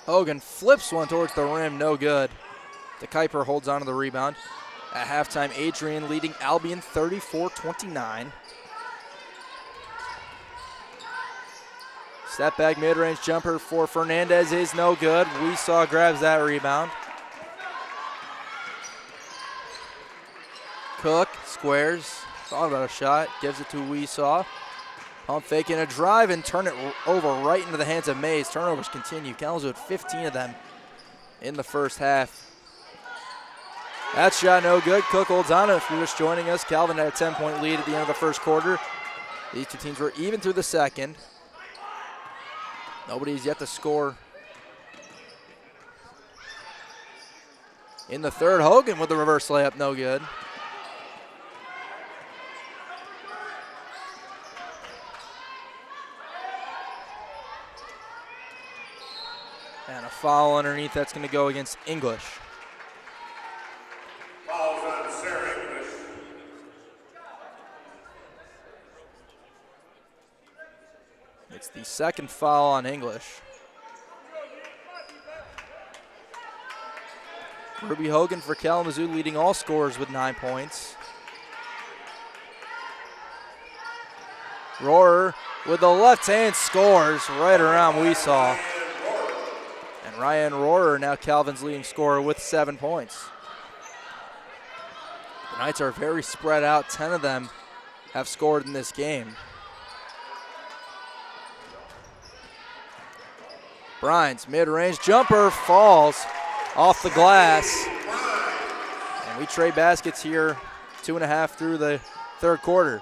Hogan flips one towards the rim, no good. The Kuiper holds on to the rebound. At halftime, Adrian leading Albion 34-29. Step back mid-range jumper for Fernandez is no good. Weesaw grabs that rebound. Cook squares, thought about a shot, gives it to Weesaw. Pump faking a drive and turn it over right into the hands of Mays. Turnovers continue. Kalamazoo with 15 of them in the first half. That shot no good. Cook holds on. If you're just joining us, Calvin had a 10-point lead at the end of the first quarter. These two teams were even through the second. Nobody's yet to score. In the third, Hogan with the reverse layup, no good. And a foul underneath, that's going to go against English. Fouls on Sarah English. It's the second foul on English. Ruby Hogan for Kalamazoo leading all scorers with 9 points. Rohrer with the left hand scores right around Weesaw. And Ryan Rohrer, now Calvin's leading scorer with 7 points. The Knights are very spread out. 10 of them have scored in this game. Brines, mid-range jumper, falls off the glass. And we trade baskets here, 2.5 through the third quarter.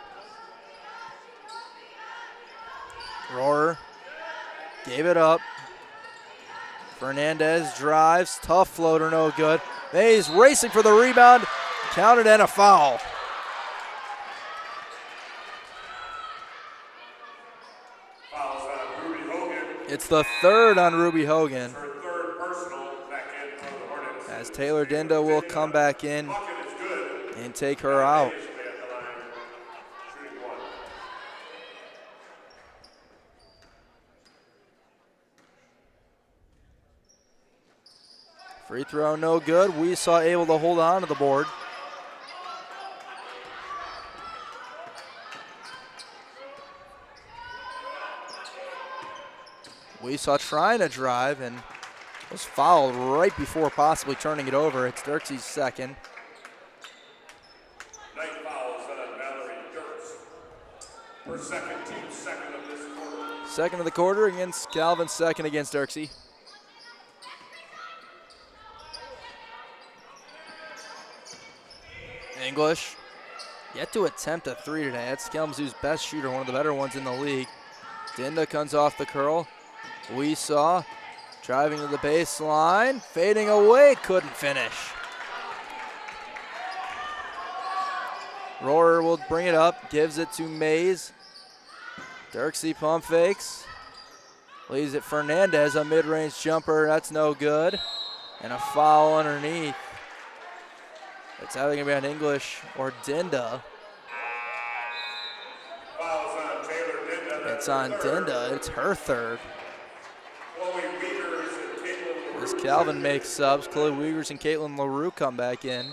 Rohrer gave it up. Fernandez drives, tough floater, no good. Mays racing for the rebound, counted and a foul. Fouls on Ruby Hogan. It's the third on Ruby Hogan. Her third personal back in for the Hornets. As Taylor Dindo will come back in Bucket is good. and take her out. At the line, shooting one. Free throw no good. Weesaw able to hold on to the board. We saw trying to drive and was fouled right before possibly turning it over. It's Dirksey's second. Night fouls on Valerie Dirks. Her second, team second of this quarter. Second of the quarter against Calvin, second against Dirksey. English yet to attempt a three today. That's Kalamazoo's best shooter, one of the better ones in the league. Dinda comes off the curl. We saw driving to the baseline, fading away, couldn't finish. Rohrer will bring it up, gives it to Mays. Dirksey pump fakes. Leaves it Fernandez, a mid-range jumper, that's no good. And a foul underneath. It's either gonna be on English or Dinda. Fouls on Taylor Dinda. It's on Dinda, it's her third. Chloe Wiegers and Caitlin As LaRue. Calvin makes subs, Chloe Wiegers and Caitlin LaRue come back in.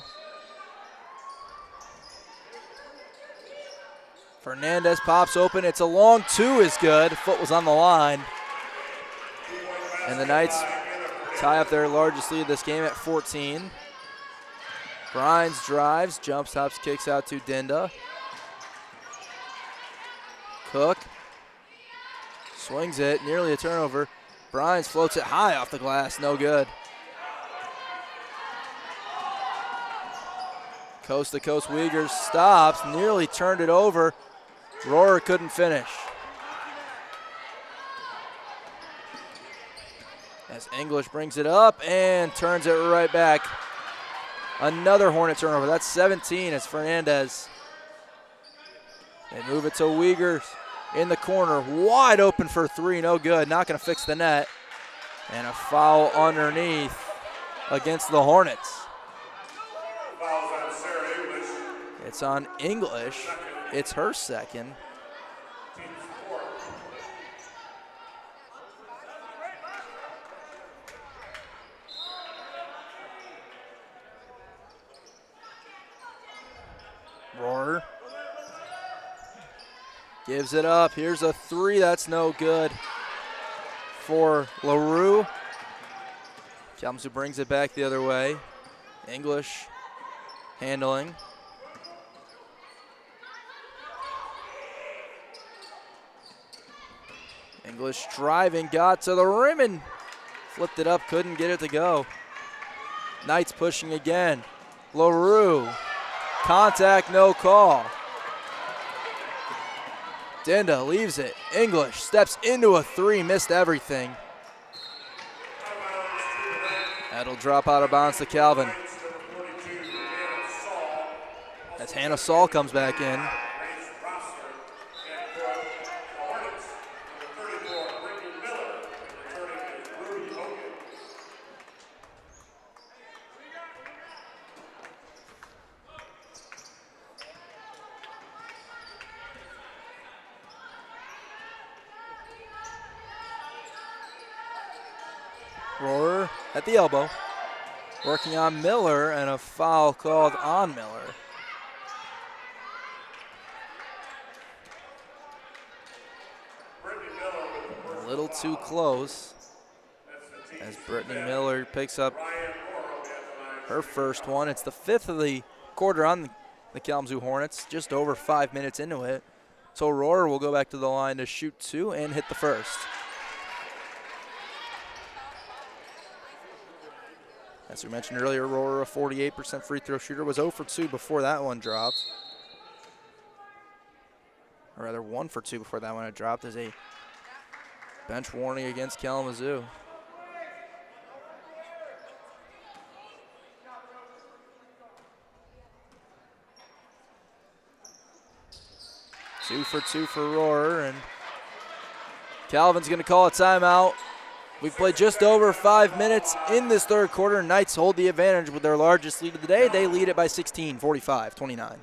Fernandez pops open, it's a long two is good. Foot was on the line. And the Knights tie up their largest lead of this game at 14. Brines drives, jumps, hops, kicks out to Dinda. Cook swings it, nearly a turnover. Brines floats it high off the glass, no good. Coast to coast, Wiegers stops, nearly turned it over. Rohrer couldn't finish. As English brings it up and turns it right back. Another Hornet turnover, that's 17 as Fernandez. They move it to Wiegers in the corner, wide open for three, no good, not gonna fix the net. And a foul underneath against the Hornets. Fouls on Sarah English. It's on English, it's her second. Team's fourth. Rohrer gives it up. Here's a three. That's no good for LaRue. Kalamazoo brings it back the other way. English handling. English driving, got to the rim and flipped it up, couldn't get it to go. Knights pushing again. LaRue. Contact, no call. Dinda leaves it. English steps into a three, missed everything. That'll drop out of bounds to Calvin. As Hannah Saul comes back in. Rohrer at the elbow, working on Miller, and a foul called on Miller. A little too close as Brittany Miller picks up her first one. It's the fifth of the quarter on the Kalamazoo Hornets, just over 5 minutes into it. So Rohrer will go back to the line to shoot two and hit the first. As we mentioned earlier, Rohrer, a 48% free throw shooter, was 0 for 2 before that one dropped. Or rather, 1 for 2 before that one had dropped as a bench warning against Kalamazoo. Two for Rohrer, and Calvin's going to call a timeout. We've played just over 5 minutes in this third quarter. Knights hold the advantage with their largest lead of the day. They lead it by 16, 45-29.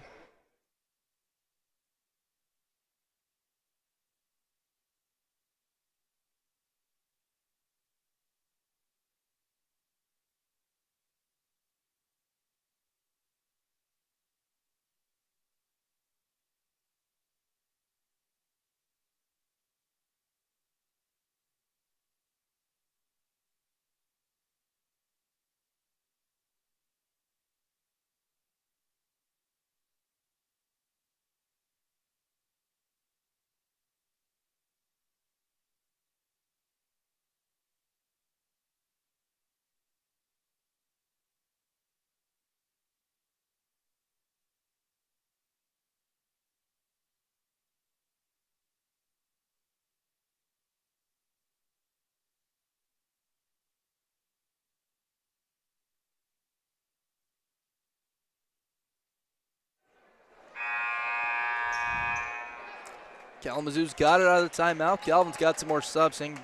Kalamazoo's got it out of the timeout. Calvin's got some more subs in.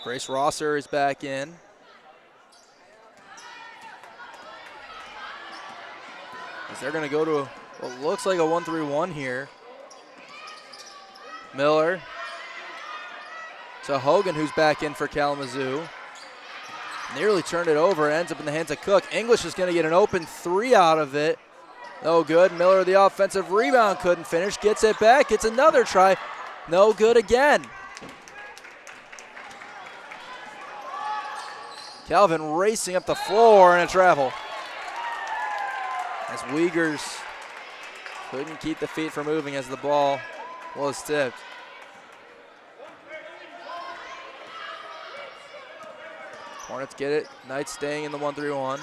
Grace Rosser is back in. As they're going to go to what looks like a 1-3-1 here. Miller to Hogan, who's back in for Kalamazoo. Nearly turned it over. It ends up in the hands of Cook. English is going to get an open three out of it. No good. Miller, the offensive rebound, couldn't finish. Gets it back. Gets another try. No good again. Calvin racing up the floor and a travel. As Wiegers couldn't keep the feet from moving as the ball was tipped. Hornets get it. Knights staying in the 1-3-1.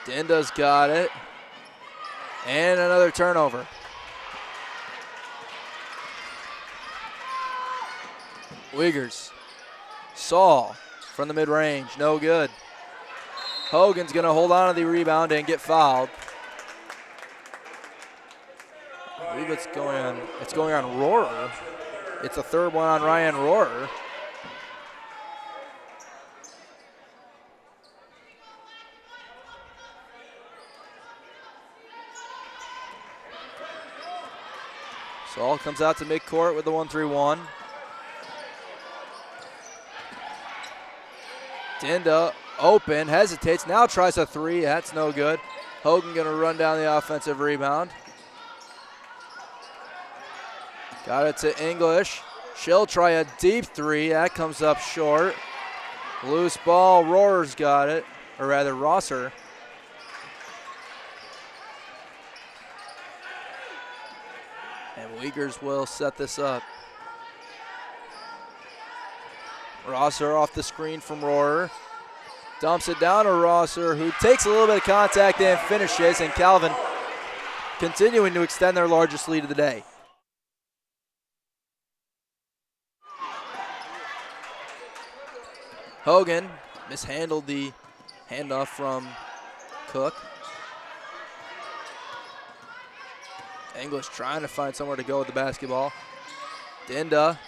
Dinda's got it. And another turnover. Wiegers. Saul from the mid-range. No good. Hogan's going to hold on to the rebound and get fouled. I believe it's going on Rohrer. It's the third one on Ryan Rohrer. Saul comes out to midcourt with the 1-3-1. Dinda open, hesitates, now tries a three. That's no good. Hogan going to run down the offensive rebound. Got it to English. She'll try a deep three. That comes up short. Loose ball. Rohrer's got it, or rather Rosser. And Wiegers will set this up. Rosser off the screen from Rohrer. Dumps it down to Rosser, who takes a little bit of contact and finishes. And Calvin continuing to extend their largest lead of the day. Hogan mishandled the handoff from Cook. English trying to find somewhere to go with the basketball. Dinda.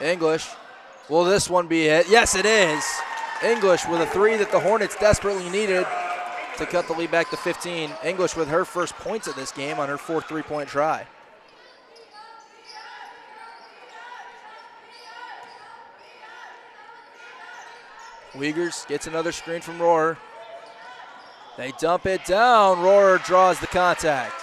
English. Will this one be it? Yes, it is. English with a three that the Hornets desperately needed to cut the lead back to 15. English with her first points of this game on her fourth three-point try. Wiegers gets another screen from Rohrer. They dump it down. Rohrer draws the contact.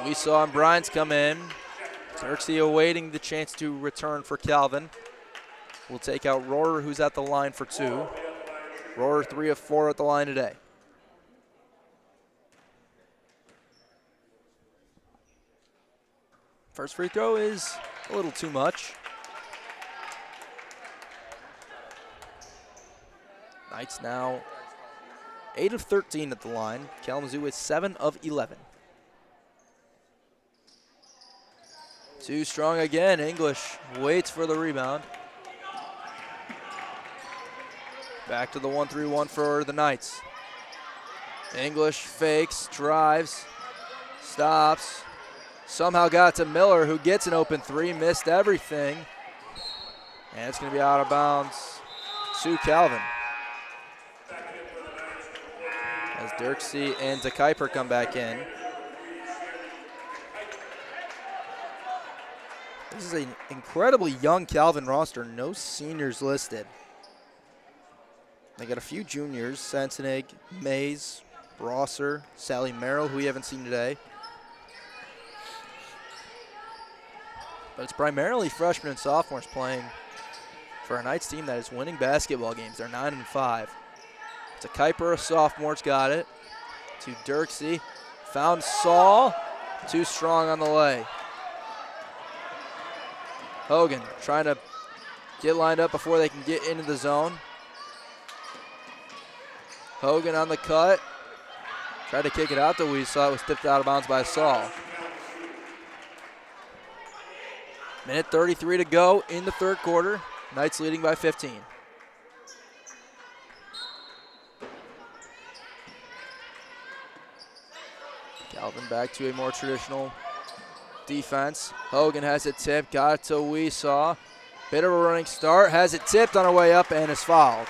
We saw Bryans come in. Xerxes awaiting the chance to return for Calvin. We'll take out Rohrer, who's at the line for two. Rohrer 3 of 4 at the line today. First free throw is a little too much. Knights now 8 of 13 at the line. Kalamazoo is 7 of 11. Too strong again. English waits for the rebound. Back to the 1-3-1 for the Knights. English fakes, drives, stops. Somehow got to Miller, who gets an open three, missed everything. And it's going to be out of bounds to Calvin. As Dirksey and DeKuyper come back in. This is an incredibly young Calvin roster. No seniors listed. They got a few juniors. Sensenig, Mays, Rosser, Sally Merrill, who we haven't seen today. But it's primarily freshmen and sophomores playing for a Knights team that is winning basketball games. They're 9-5. DeKuyper, a sophomore's got it. To Dirksey. Found Saul. Too strong on the lay. Hogan trying to get lined up before they can get into the zone. Hogan on the cut. Tried to kick it out to Weesaw. It was tipped out of bounds by Saul. Minute 33 to go in the third quarter. Knights leading by 15. Calvin back to a more traditional defense. Hogan has it tipped, got it to Weesaw. Bit of a running start, has it tipped on her way up and is fouled.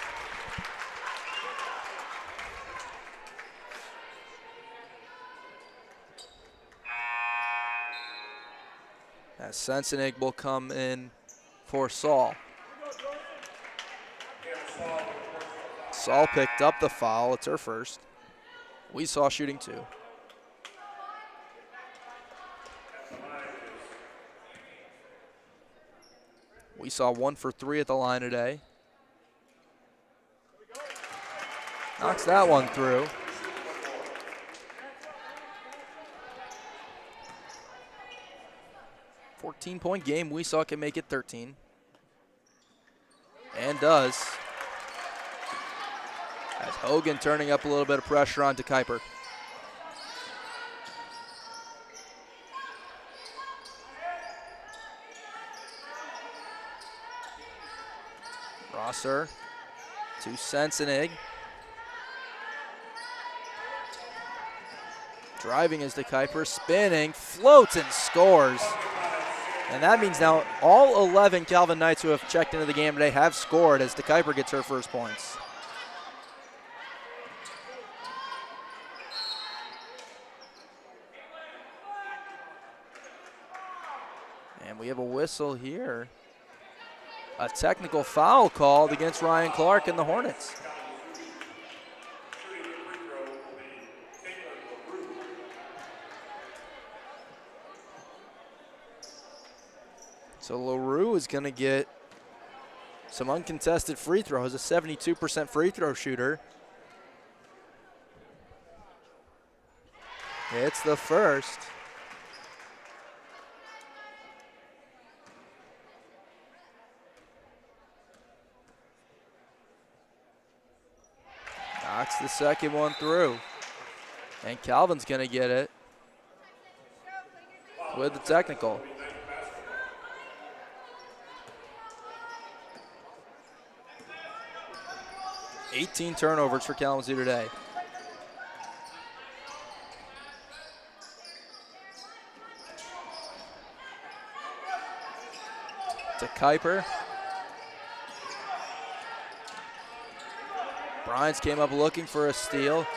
As Sensenig will come in for Saul. Saul picked up the foul, it's her first. Weesaw shooting 2. We saw 1 for 3 at the line today. Knocks that one through. "14-point game. We saw can make it 13. And does. As Hogan turning up a little bit of pressure onto Kuiper. Rosser to Sensenig. Driving is to Kuiper, spinning, floats and scores. And that means now all 11 Calvin Knights who have checked into the game today have scored as DeKuyper gets her first points. And we have a whistle here. A technical foul called against Ryan Clark and the Hornets. So LaRue is going to get some uncontested free throws, a 72% free throw shooter. It's the first. Knocks the second one through. And Calvin's going to get it with the technical. "18 turnovers for Kalamazoo today. To Kuiper. Bryans came up looking for a steal.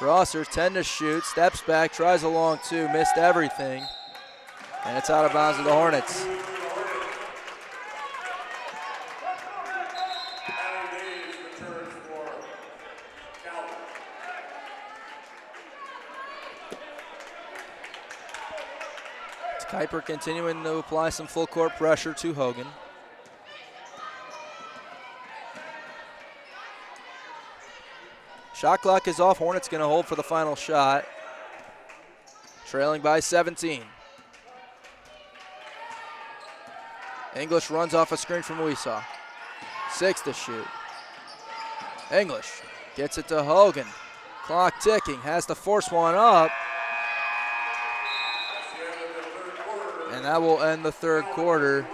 Rosser 10 to shoot, steps back, tries a long 2, missed everything. And it's out of bounds to the Hornets. Kuiper continuing to apply some full court pressure to Hogan. Shot clock is off. Hornets going to hold for the final shot. Trailing by 17. English runs off a screen from Weesaw. 6 to shoot. English gets it to Hogan. Clock ticking, has to force one up. And that will end the third quarter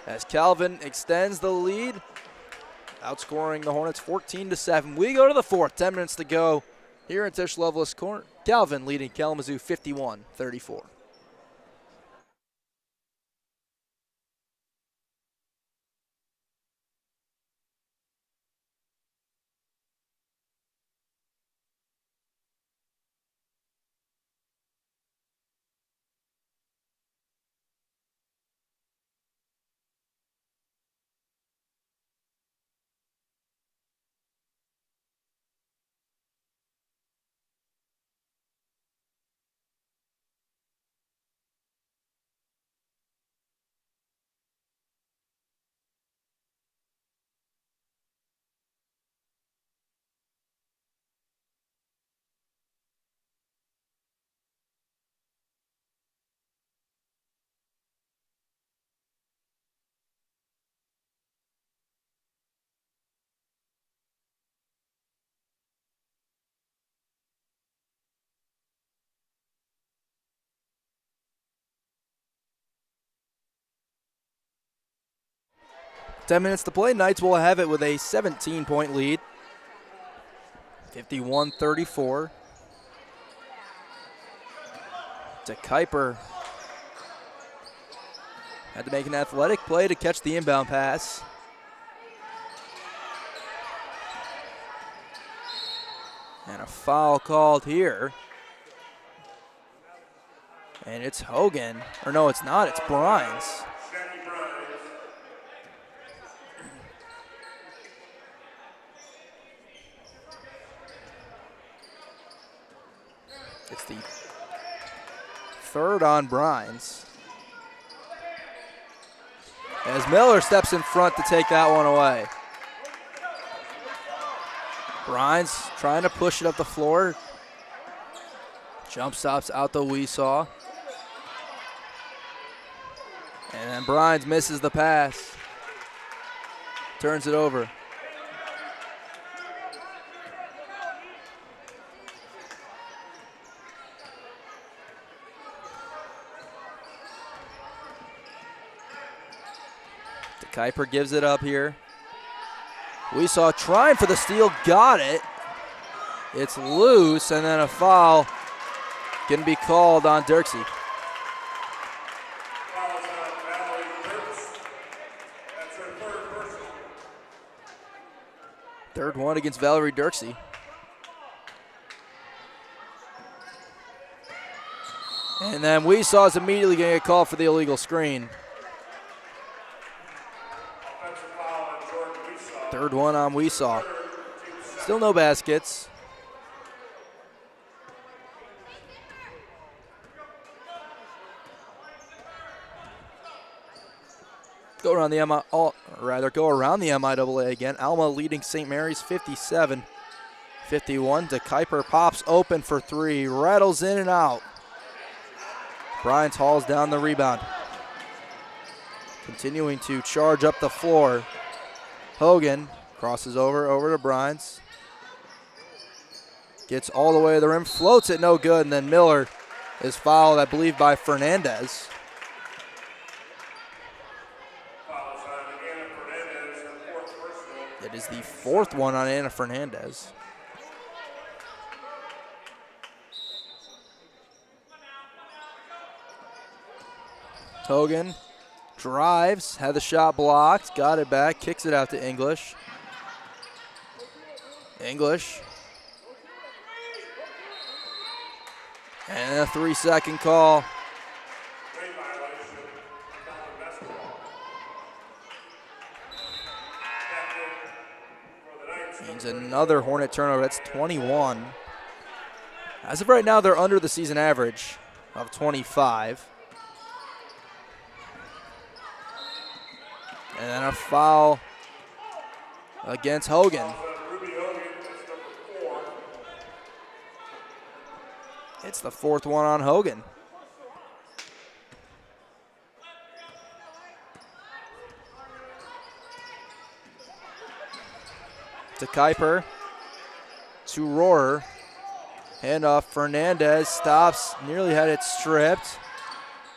as Calvin extends the lead, outscoring the Hornets 14-7. We go to the fourth, 10 minutes to go here in Tisch Loveless Court. Calvin leading Kalamazoo 51-34. 10 minutes to play. Knights will have it with a 17-point lead. 51-34. To Kuiper. Had to make an athletic play to catch the inbound pass. And a foul called here. And it's Hogan. Or no, it's not. It's Brines. It's the third on Brines. As Miller steps in front to take that one away. Brines trying to push it up the floor. Jump stops out the Weesaw. And then Brines misses the pass. Turns it over. Kuiper gives it up here. Weesaw trying for the steal, got it. It's loose, and then a foul can be called on Dirksey. Third one against Valerie Dirksey. And then Weesaw is immediately going to get called for the illegal screen. Third one on Weesaw. Still no baskets. Go around the MIAA again. Alma leading St. Mary's 57-51. To Kuiper, pops open for three, rattles in and out. Brines hauls down the rebound. Continuing to charge up the floor. Hogan crosses over to Brines. Gets all the way to the rim, floats it no good, and then Miller is fouled, I believe, by Fernandez. It is the fourth one on Anna Fernandez. Hogan drives, had the shot blocked, got it back, kicks it out to English. English. And a 3-second call. Means another Hornet turnover. That's 21. As of right now, they're under the season average of 25. And then a foul against Hogan. It's the fourth one on Hogan. To Kuiper. To Rohrer. Handoff. Fernandez stops. Nearly had it stripped.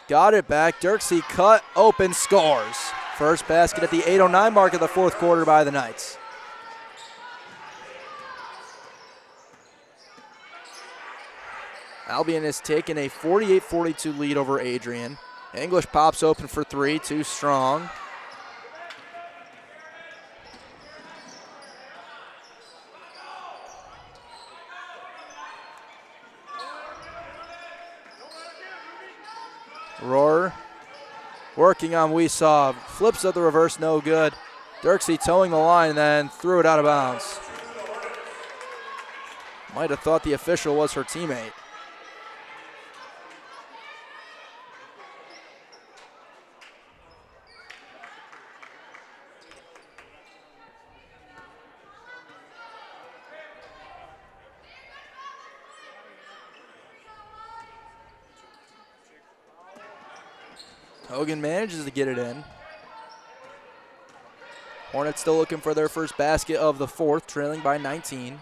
Got it back. Dirksey cut open, scores. First basket at the 8:09 mark of the fourth quarter by the Knights. Albion has taken a 48-42 lead over Adrian. English pops open for three, too strong. Rohrer working on Weesaw, flips of the reverse, no good. Dirksey towing the line and then threw it out of bounds. Might have thought the official was her teammate. Hogan manages to get it in. Hornets still looking for their first basket of the fourth, trailing by 19.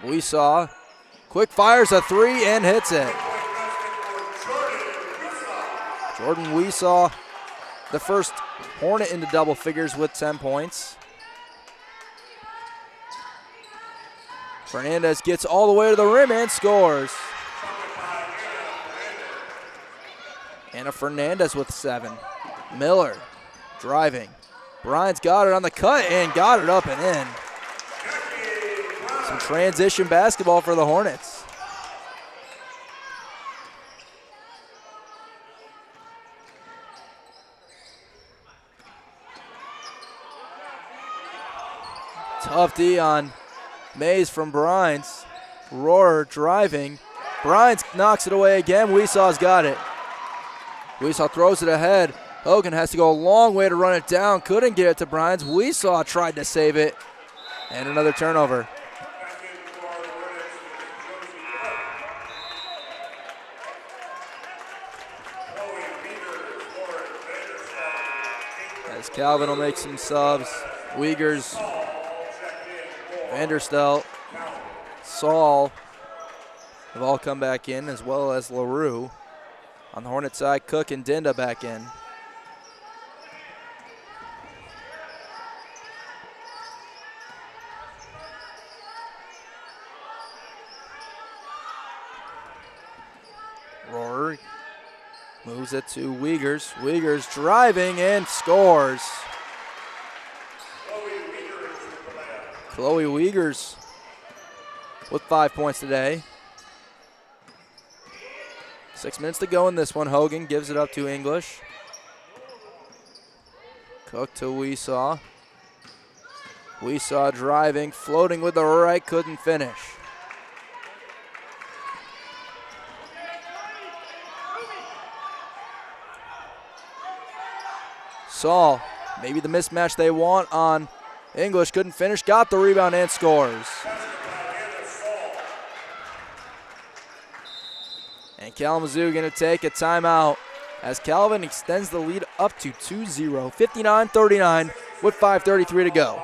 Weesaw quick fires a three and hits it. Jordan Weesaw, the first Hornet into double figures with 10 points. Fernandez gets all the way to the rim and scores. Anna Fernandez with 7. Miller driving. Bryant's got it on the cut and got it up and in. Some transition basketball for the Hornets. Tough D on Mays from Bryant's. Rohrer driving. Bryant's knocks it away again. Weesaw's got it. Weesaw throws it ahead. Hogan has to go a long way to run it down. Couldn't get it to Bryant's. Weesaw tried to save it. And another turnover. As Calvin will make some subs. Wiegers, Vanderstelt, Saul have all come back in, as well as LaRue. On the Hornet side, Cook and Dinda back in. Rohrer moves it to Wiegers. Wiegers driving and scores. Chloe Wiegers with 5 points today. 6 minutes to go in this one. Hogan gives it up to English. Cook to Weesaw. Weesaw driving, floating with the right, couldn't finish. Saul, maybe the mismatch they want on English, couldn't finish, got the rebound and scores. And Kalamazoo going to take a timeout as Calvin extends the lead up to 2-0, 59-39 with 5:33 to go.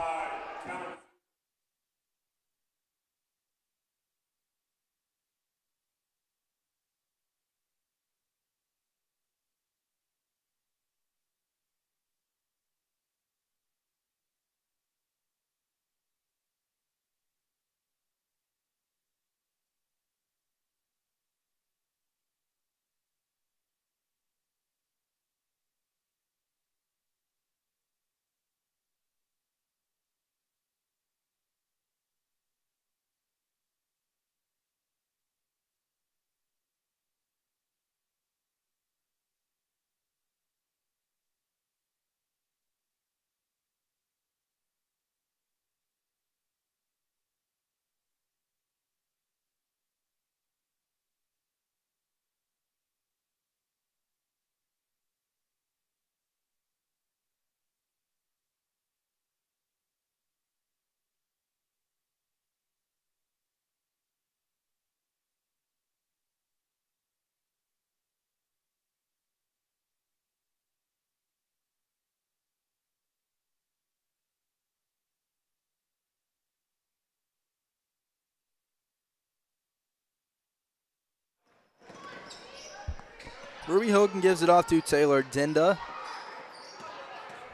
Ruby Hogan gives it off to Taylor Dinda.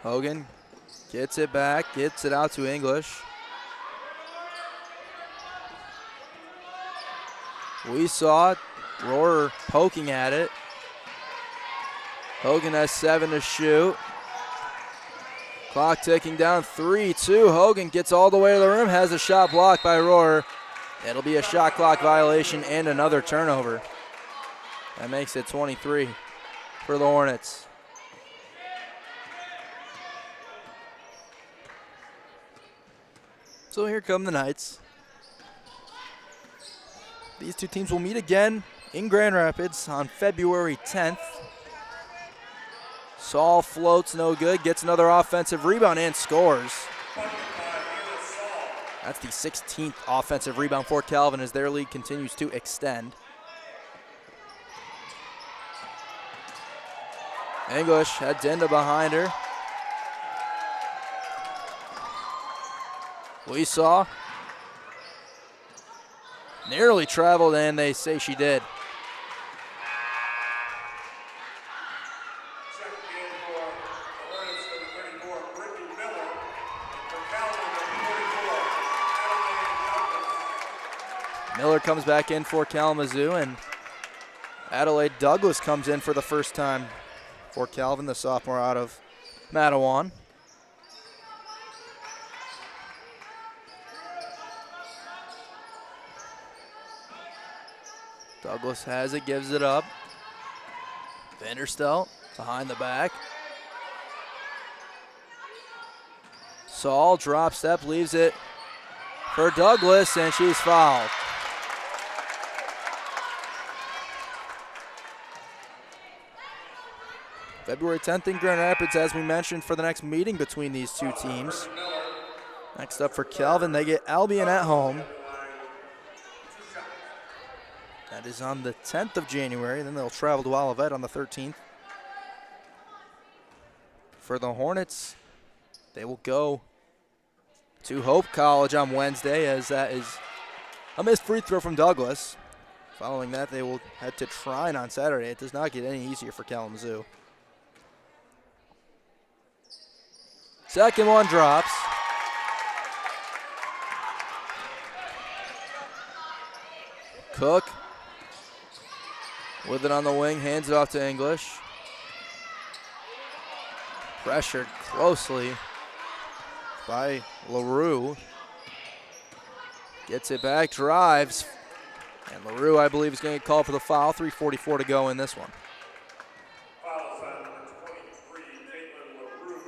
Hogan gets it back, gets it out to English. We saw it. Rohrer poking at it. Hogan has 7 to shoot. Clock ticking down, 3-2. Hogan gets all the way to the rim, has a shot blocked by Rohrer. It'll be a shot clock violation and another turnover. That makes it 23 for the Hornets. So here come the Knights. These two teams will meet again in Grand Rapids on February 10th. Saul floats, no good, gets another offensive rebound and scores. That's the 16th offensive rebound for Calvin as their lead continues to extend. English had Dinda behind her. We saw. Nearly traveled, and they say she did. Miller comes back in for Kalamazoo, and Adelaide Douglas comes in for the first time for Calvin, the sophomore out of Matawan. Douglas has it, gives it up. Vanderstelt behind the back. Saul drop step, leaves it for Douglas, and she's fouled. February 10th in Grand Rapids, as we mentioned, for the next meeting between these two teams. Next up for Calvin, they get Albion at home. That is on the 10th of January. Then they'll travel to Olivet on the 13th. For the Hornets, they will go to Hope College on Wednesday, as that is a missed free throw from Douglas. Following that, they will head to Trine on Saturday. It does not get any easier for Kalamazoo. Second one drops. Cook with it on the wing, hands it off to English. Pressured closely by LaRue. Gets it back, drives. And LaRue, I believe, is going to get called for the foul. 3:44 to go in this one. Fouls on number 23, Caitlin LaRue.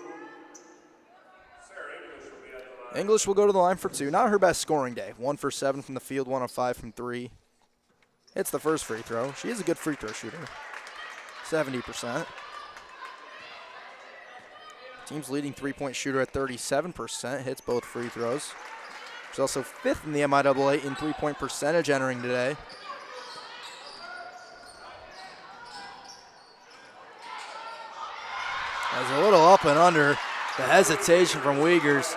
Sarah English will be at the line. English will go to the line for two. Not her best scoring day. 1 for 7 from the field, 1 of 5 from 3. Hits the first free throw. She is a good free throw shooter. 70%. Team's leading three-point shooter at 37%. Hits both free throws. She's also 5th in the MIAA in three-point percentage entering today. As a little up and under, the hesitation from Wiegers.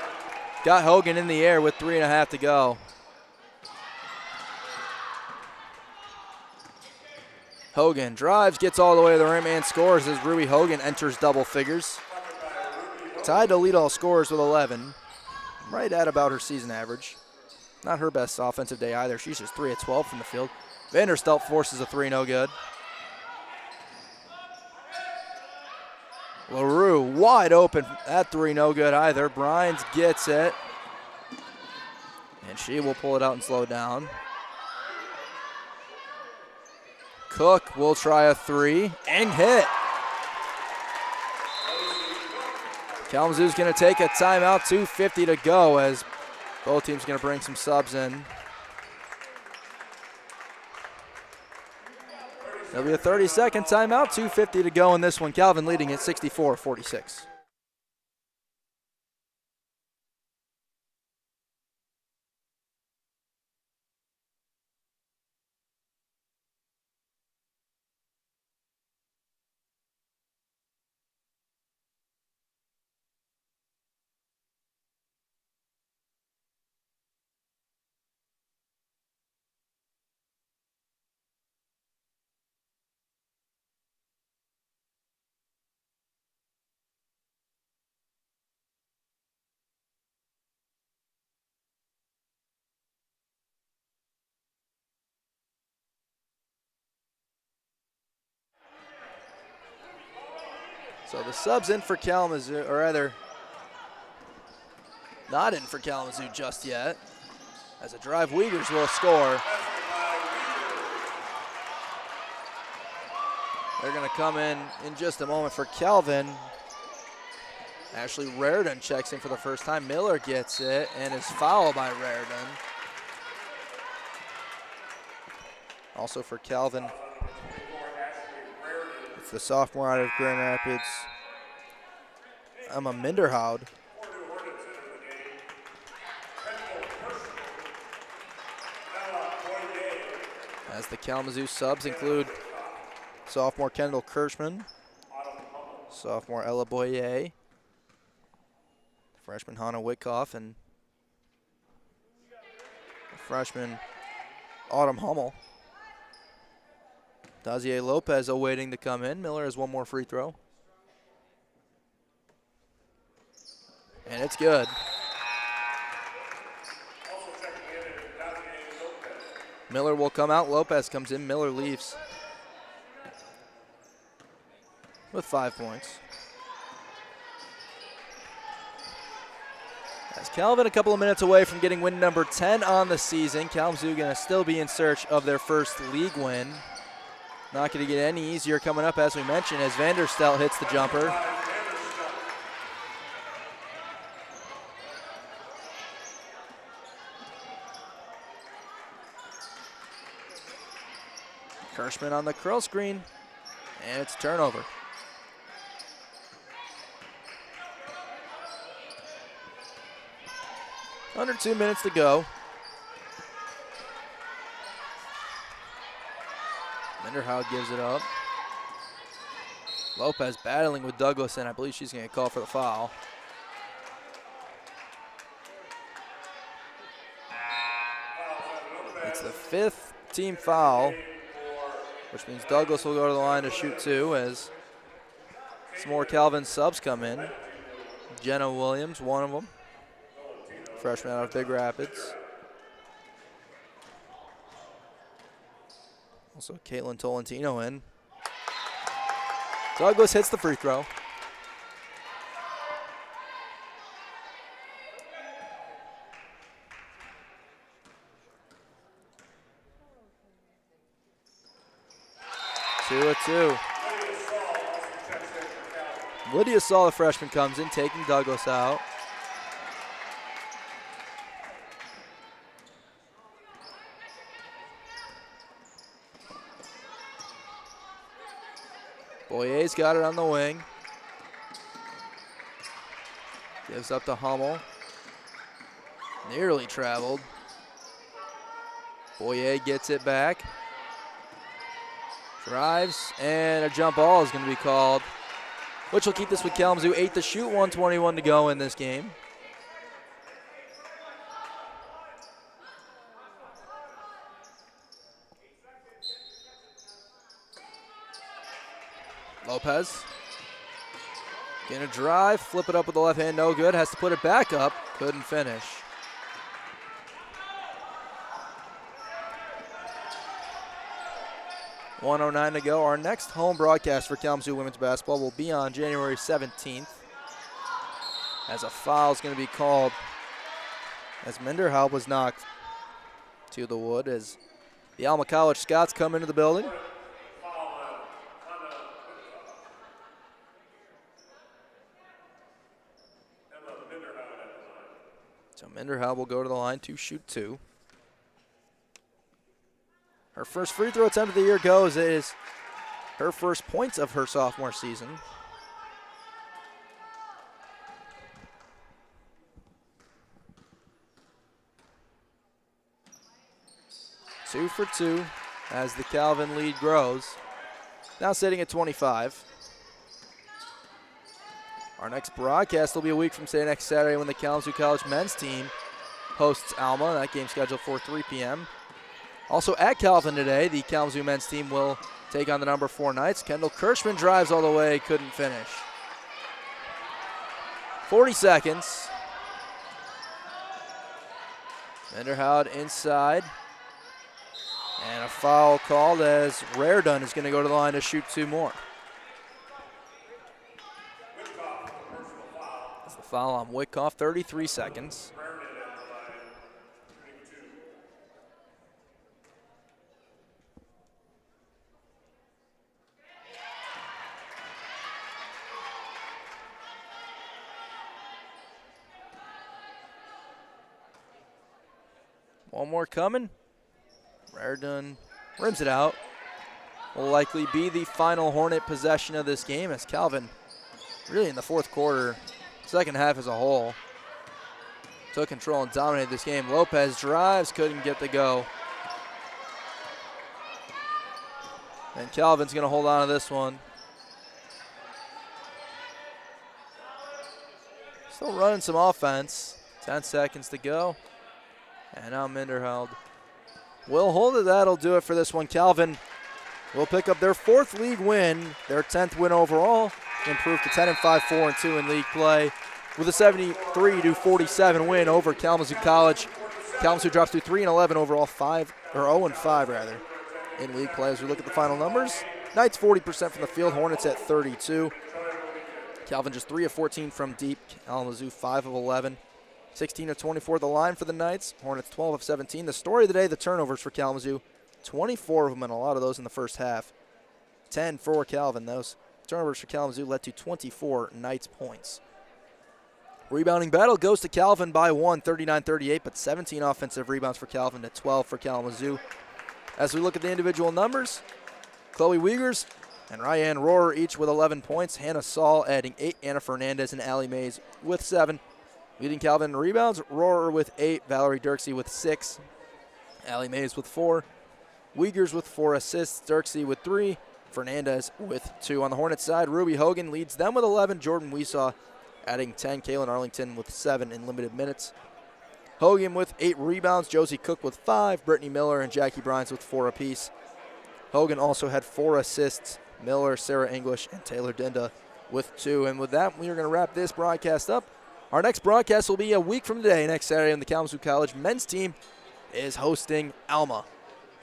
Got Hogan in the air with 3.5 to go. Hogan drives, gets all the way to the rim, and scores as Ruby Hogan enters double figures. Tied to lead all scorers with 11. Right at about her season average. Not her best offensive day either. She's just 3 of 12 from the field. Vanderstelt forces a 3, no good. LaRue wide open. That 3, no good either. Brines gets it. And she will pull it out and slow down. Cook will try a 3 and hit. Kalamazoo's going to take a timeout, 2:50 to go, as both teams going to bring some subs in. There'll be a 30-second timeout, 2:50 to go in this one. Calvin leading at 64-46. So the subs in for Kalamazoo, or rather, not in for Kalamazoo just yet. As a drive, Wiegers will score. They're going to come in just a moment for Calvin. Ashley Raridan checks in for the first time. Miller gets it and is fouled by Raridan. Also for Calvin, it's the sophomore out of Grand Rapids, Emma Minderhoud. As the Kalamazoo subs include sophomore Kendall Kirschman, sophomore Ella Boyer, freshman Hannah Witkoff, and freshman Autumn Hummel. Dazier Lopez awaiting to come in. Miller has one more free throw. And it's good. Miller will come out. Lopez comes in. Miller leaves with 5 points. As Calvin a couple of minutes away from getting win number 10 on the season. Kalamazoo going to still be in search of their first league win. Not going to get any easier coming up, as we mentioned, as Vanderstelt hits the jumper. Kirschman on the curl screen, and it's a turnover. Under 2 minutes to go. Minderhout gives it up. Lopez battling with Douglas, and I believe she's going to call for the foul. It's the 5th team foul, which means Douglas will go to the line to shoot 2 as some more Calvin subs come in. Jenna Williams, one of them. Freshman out of Big Rapids. Also Caitlin Tolentino in. Douglas hits the free throw. Two. Lydia Saul, the freshman, comes in, taking Douglas out. Boyer's got it on the wing. Gives up to Hummel. Nearly traveled. Boyer gets it back. Drives, and a jump ball is going to be called, which will keep this with Kalamazoo. 8 to shoot, 1:21 to go in this game. Lopez gonna drive, flip it up with the left hand, no good. Has to put it back up, couldn't finish. .109 to go. Our next home broadcast for Kalamazoo women's basketball will be on January 17th, as a foul is going to be called as Minderhout was knocked to the wood as the Alma College Scots come into the building. So Minderhout will go to the line to shoot 2. Her first free throw attempt of the year goes. It is her first points of her sophomore season. Two for 2 as the Calvin lead grows. Now sitting at 25. Our next broadcast will be a week from today, next Saturday, when the Kalamazoo College men's team hosts Alma. That game's scheduled for 3 p.m. Also at Calvin today, the Kalamazoo men's team will take on the number 4 Knights. Kendall Kirschman drives all the way, couldn't finish. 40 seconds. Vanderhout inside. And a foul called as Raredon is going to go to the line to shoot 2 more. That's the foul on Witkoff, 33 seconds. One more coming. Raredon rims it out. Will likely be the final Hornet possession of this game as Calvin, really in the fourth quarter, second half as a whole, took control and dominated this game. Lopez drives, couldn't get the go. And Calvin's going to hold on to this one. Still running some offense. 10 seconds to go. And now Minderhout will hold it. That'll do it for this one. Calvin will pick up their 4th league win, their 10th win overall, improve to 10-5, 4-2 in league play with a 73-47 win over Kalamazoo College. Kalamazoo drops to 3-11 overall, 0-5 rather, in league play. As we look at the final numbers, Knights 40% from the field, Hornets at 32. Calvin just 3 of 14 from deep. Kalamazoo 5 of 11. 16 of 24 the line for the Knights. Hornets 12 of 17. The story of the day, the turnovers for Kalamazoo. 24 of them, and a lot of those in the first half. 10 for Calvin. Those turnovers for Kalamazoo led to 24 Knights points. Rebounding battle goes to Calvin by 1, 39-38, but 17 offensive rebounds for Calvin to 12 for Kalamazoo. As we look at the individual numbers, Chloe Wiegers and Ryan Rohrer each with 11 points. Hannah Saul adding 8. Anna Fernandez and Allie Mays with 7. Leading Calvin in rebounds, Rohrer with 8. Valerie Dirksey with 6. Allie Mays with 4. Wiegers with 4 assists. Dirksey with 3. Fernandez with 2. On the Hornets side, Ruby Hogan leads them with 11. Jordan Weesaw adding 10. Kaylin Arlington with 7 in limited minutes. Hogan with 8 rebounds. Josie Cook with 5. Brittany Miller and Jackie Bryans with 4 apiece. Hogan also had 4 assists. Miller, Sarah English, and Taylor Dinda with 2. And with that, we are going to wrap this broadcast up. Our next broadcast will be a week from today, next Saturday, when the Kalamazoo College men's team is hosting Alma.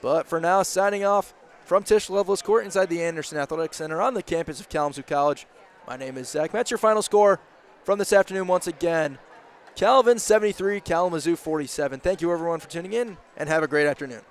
But for now, signing off from Tisch Loveless Court inside the Anderson Athletic Center on the campus of Kalamazoo College. My name is Zach. That's your final score from this afternoon once again. Calvin 73, Kalamazoo 47. Thank you, everyone, for tuning in, and have a great afternoon.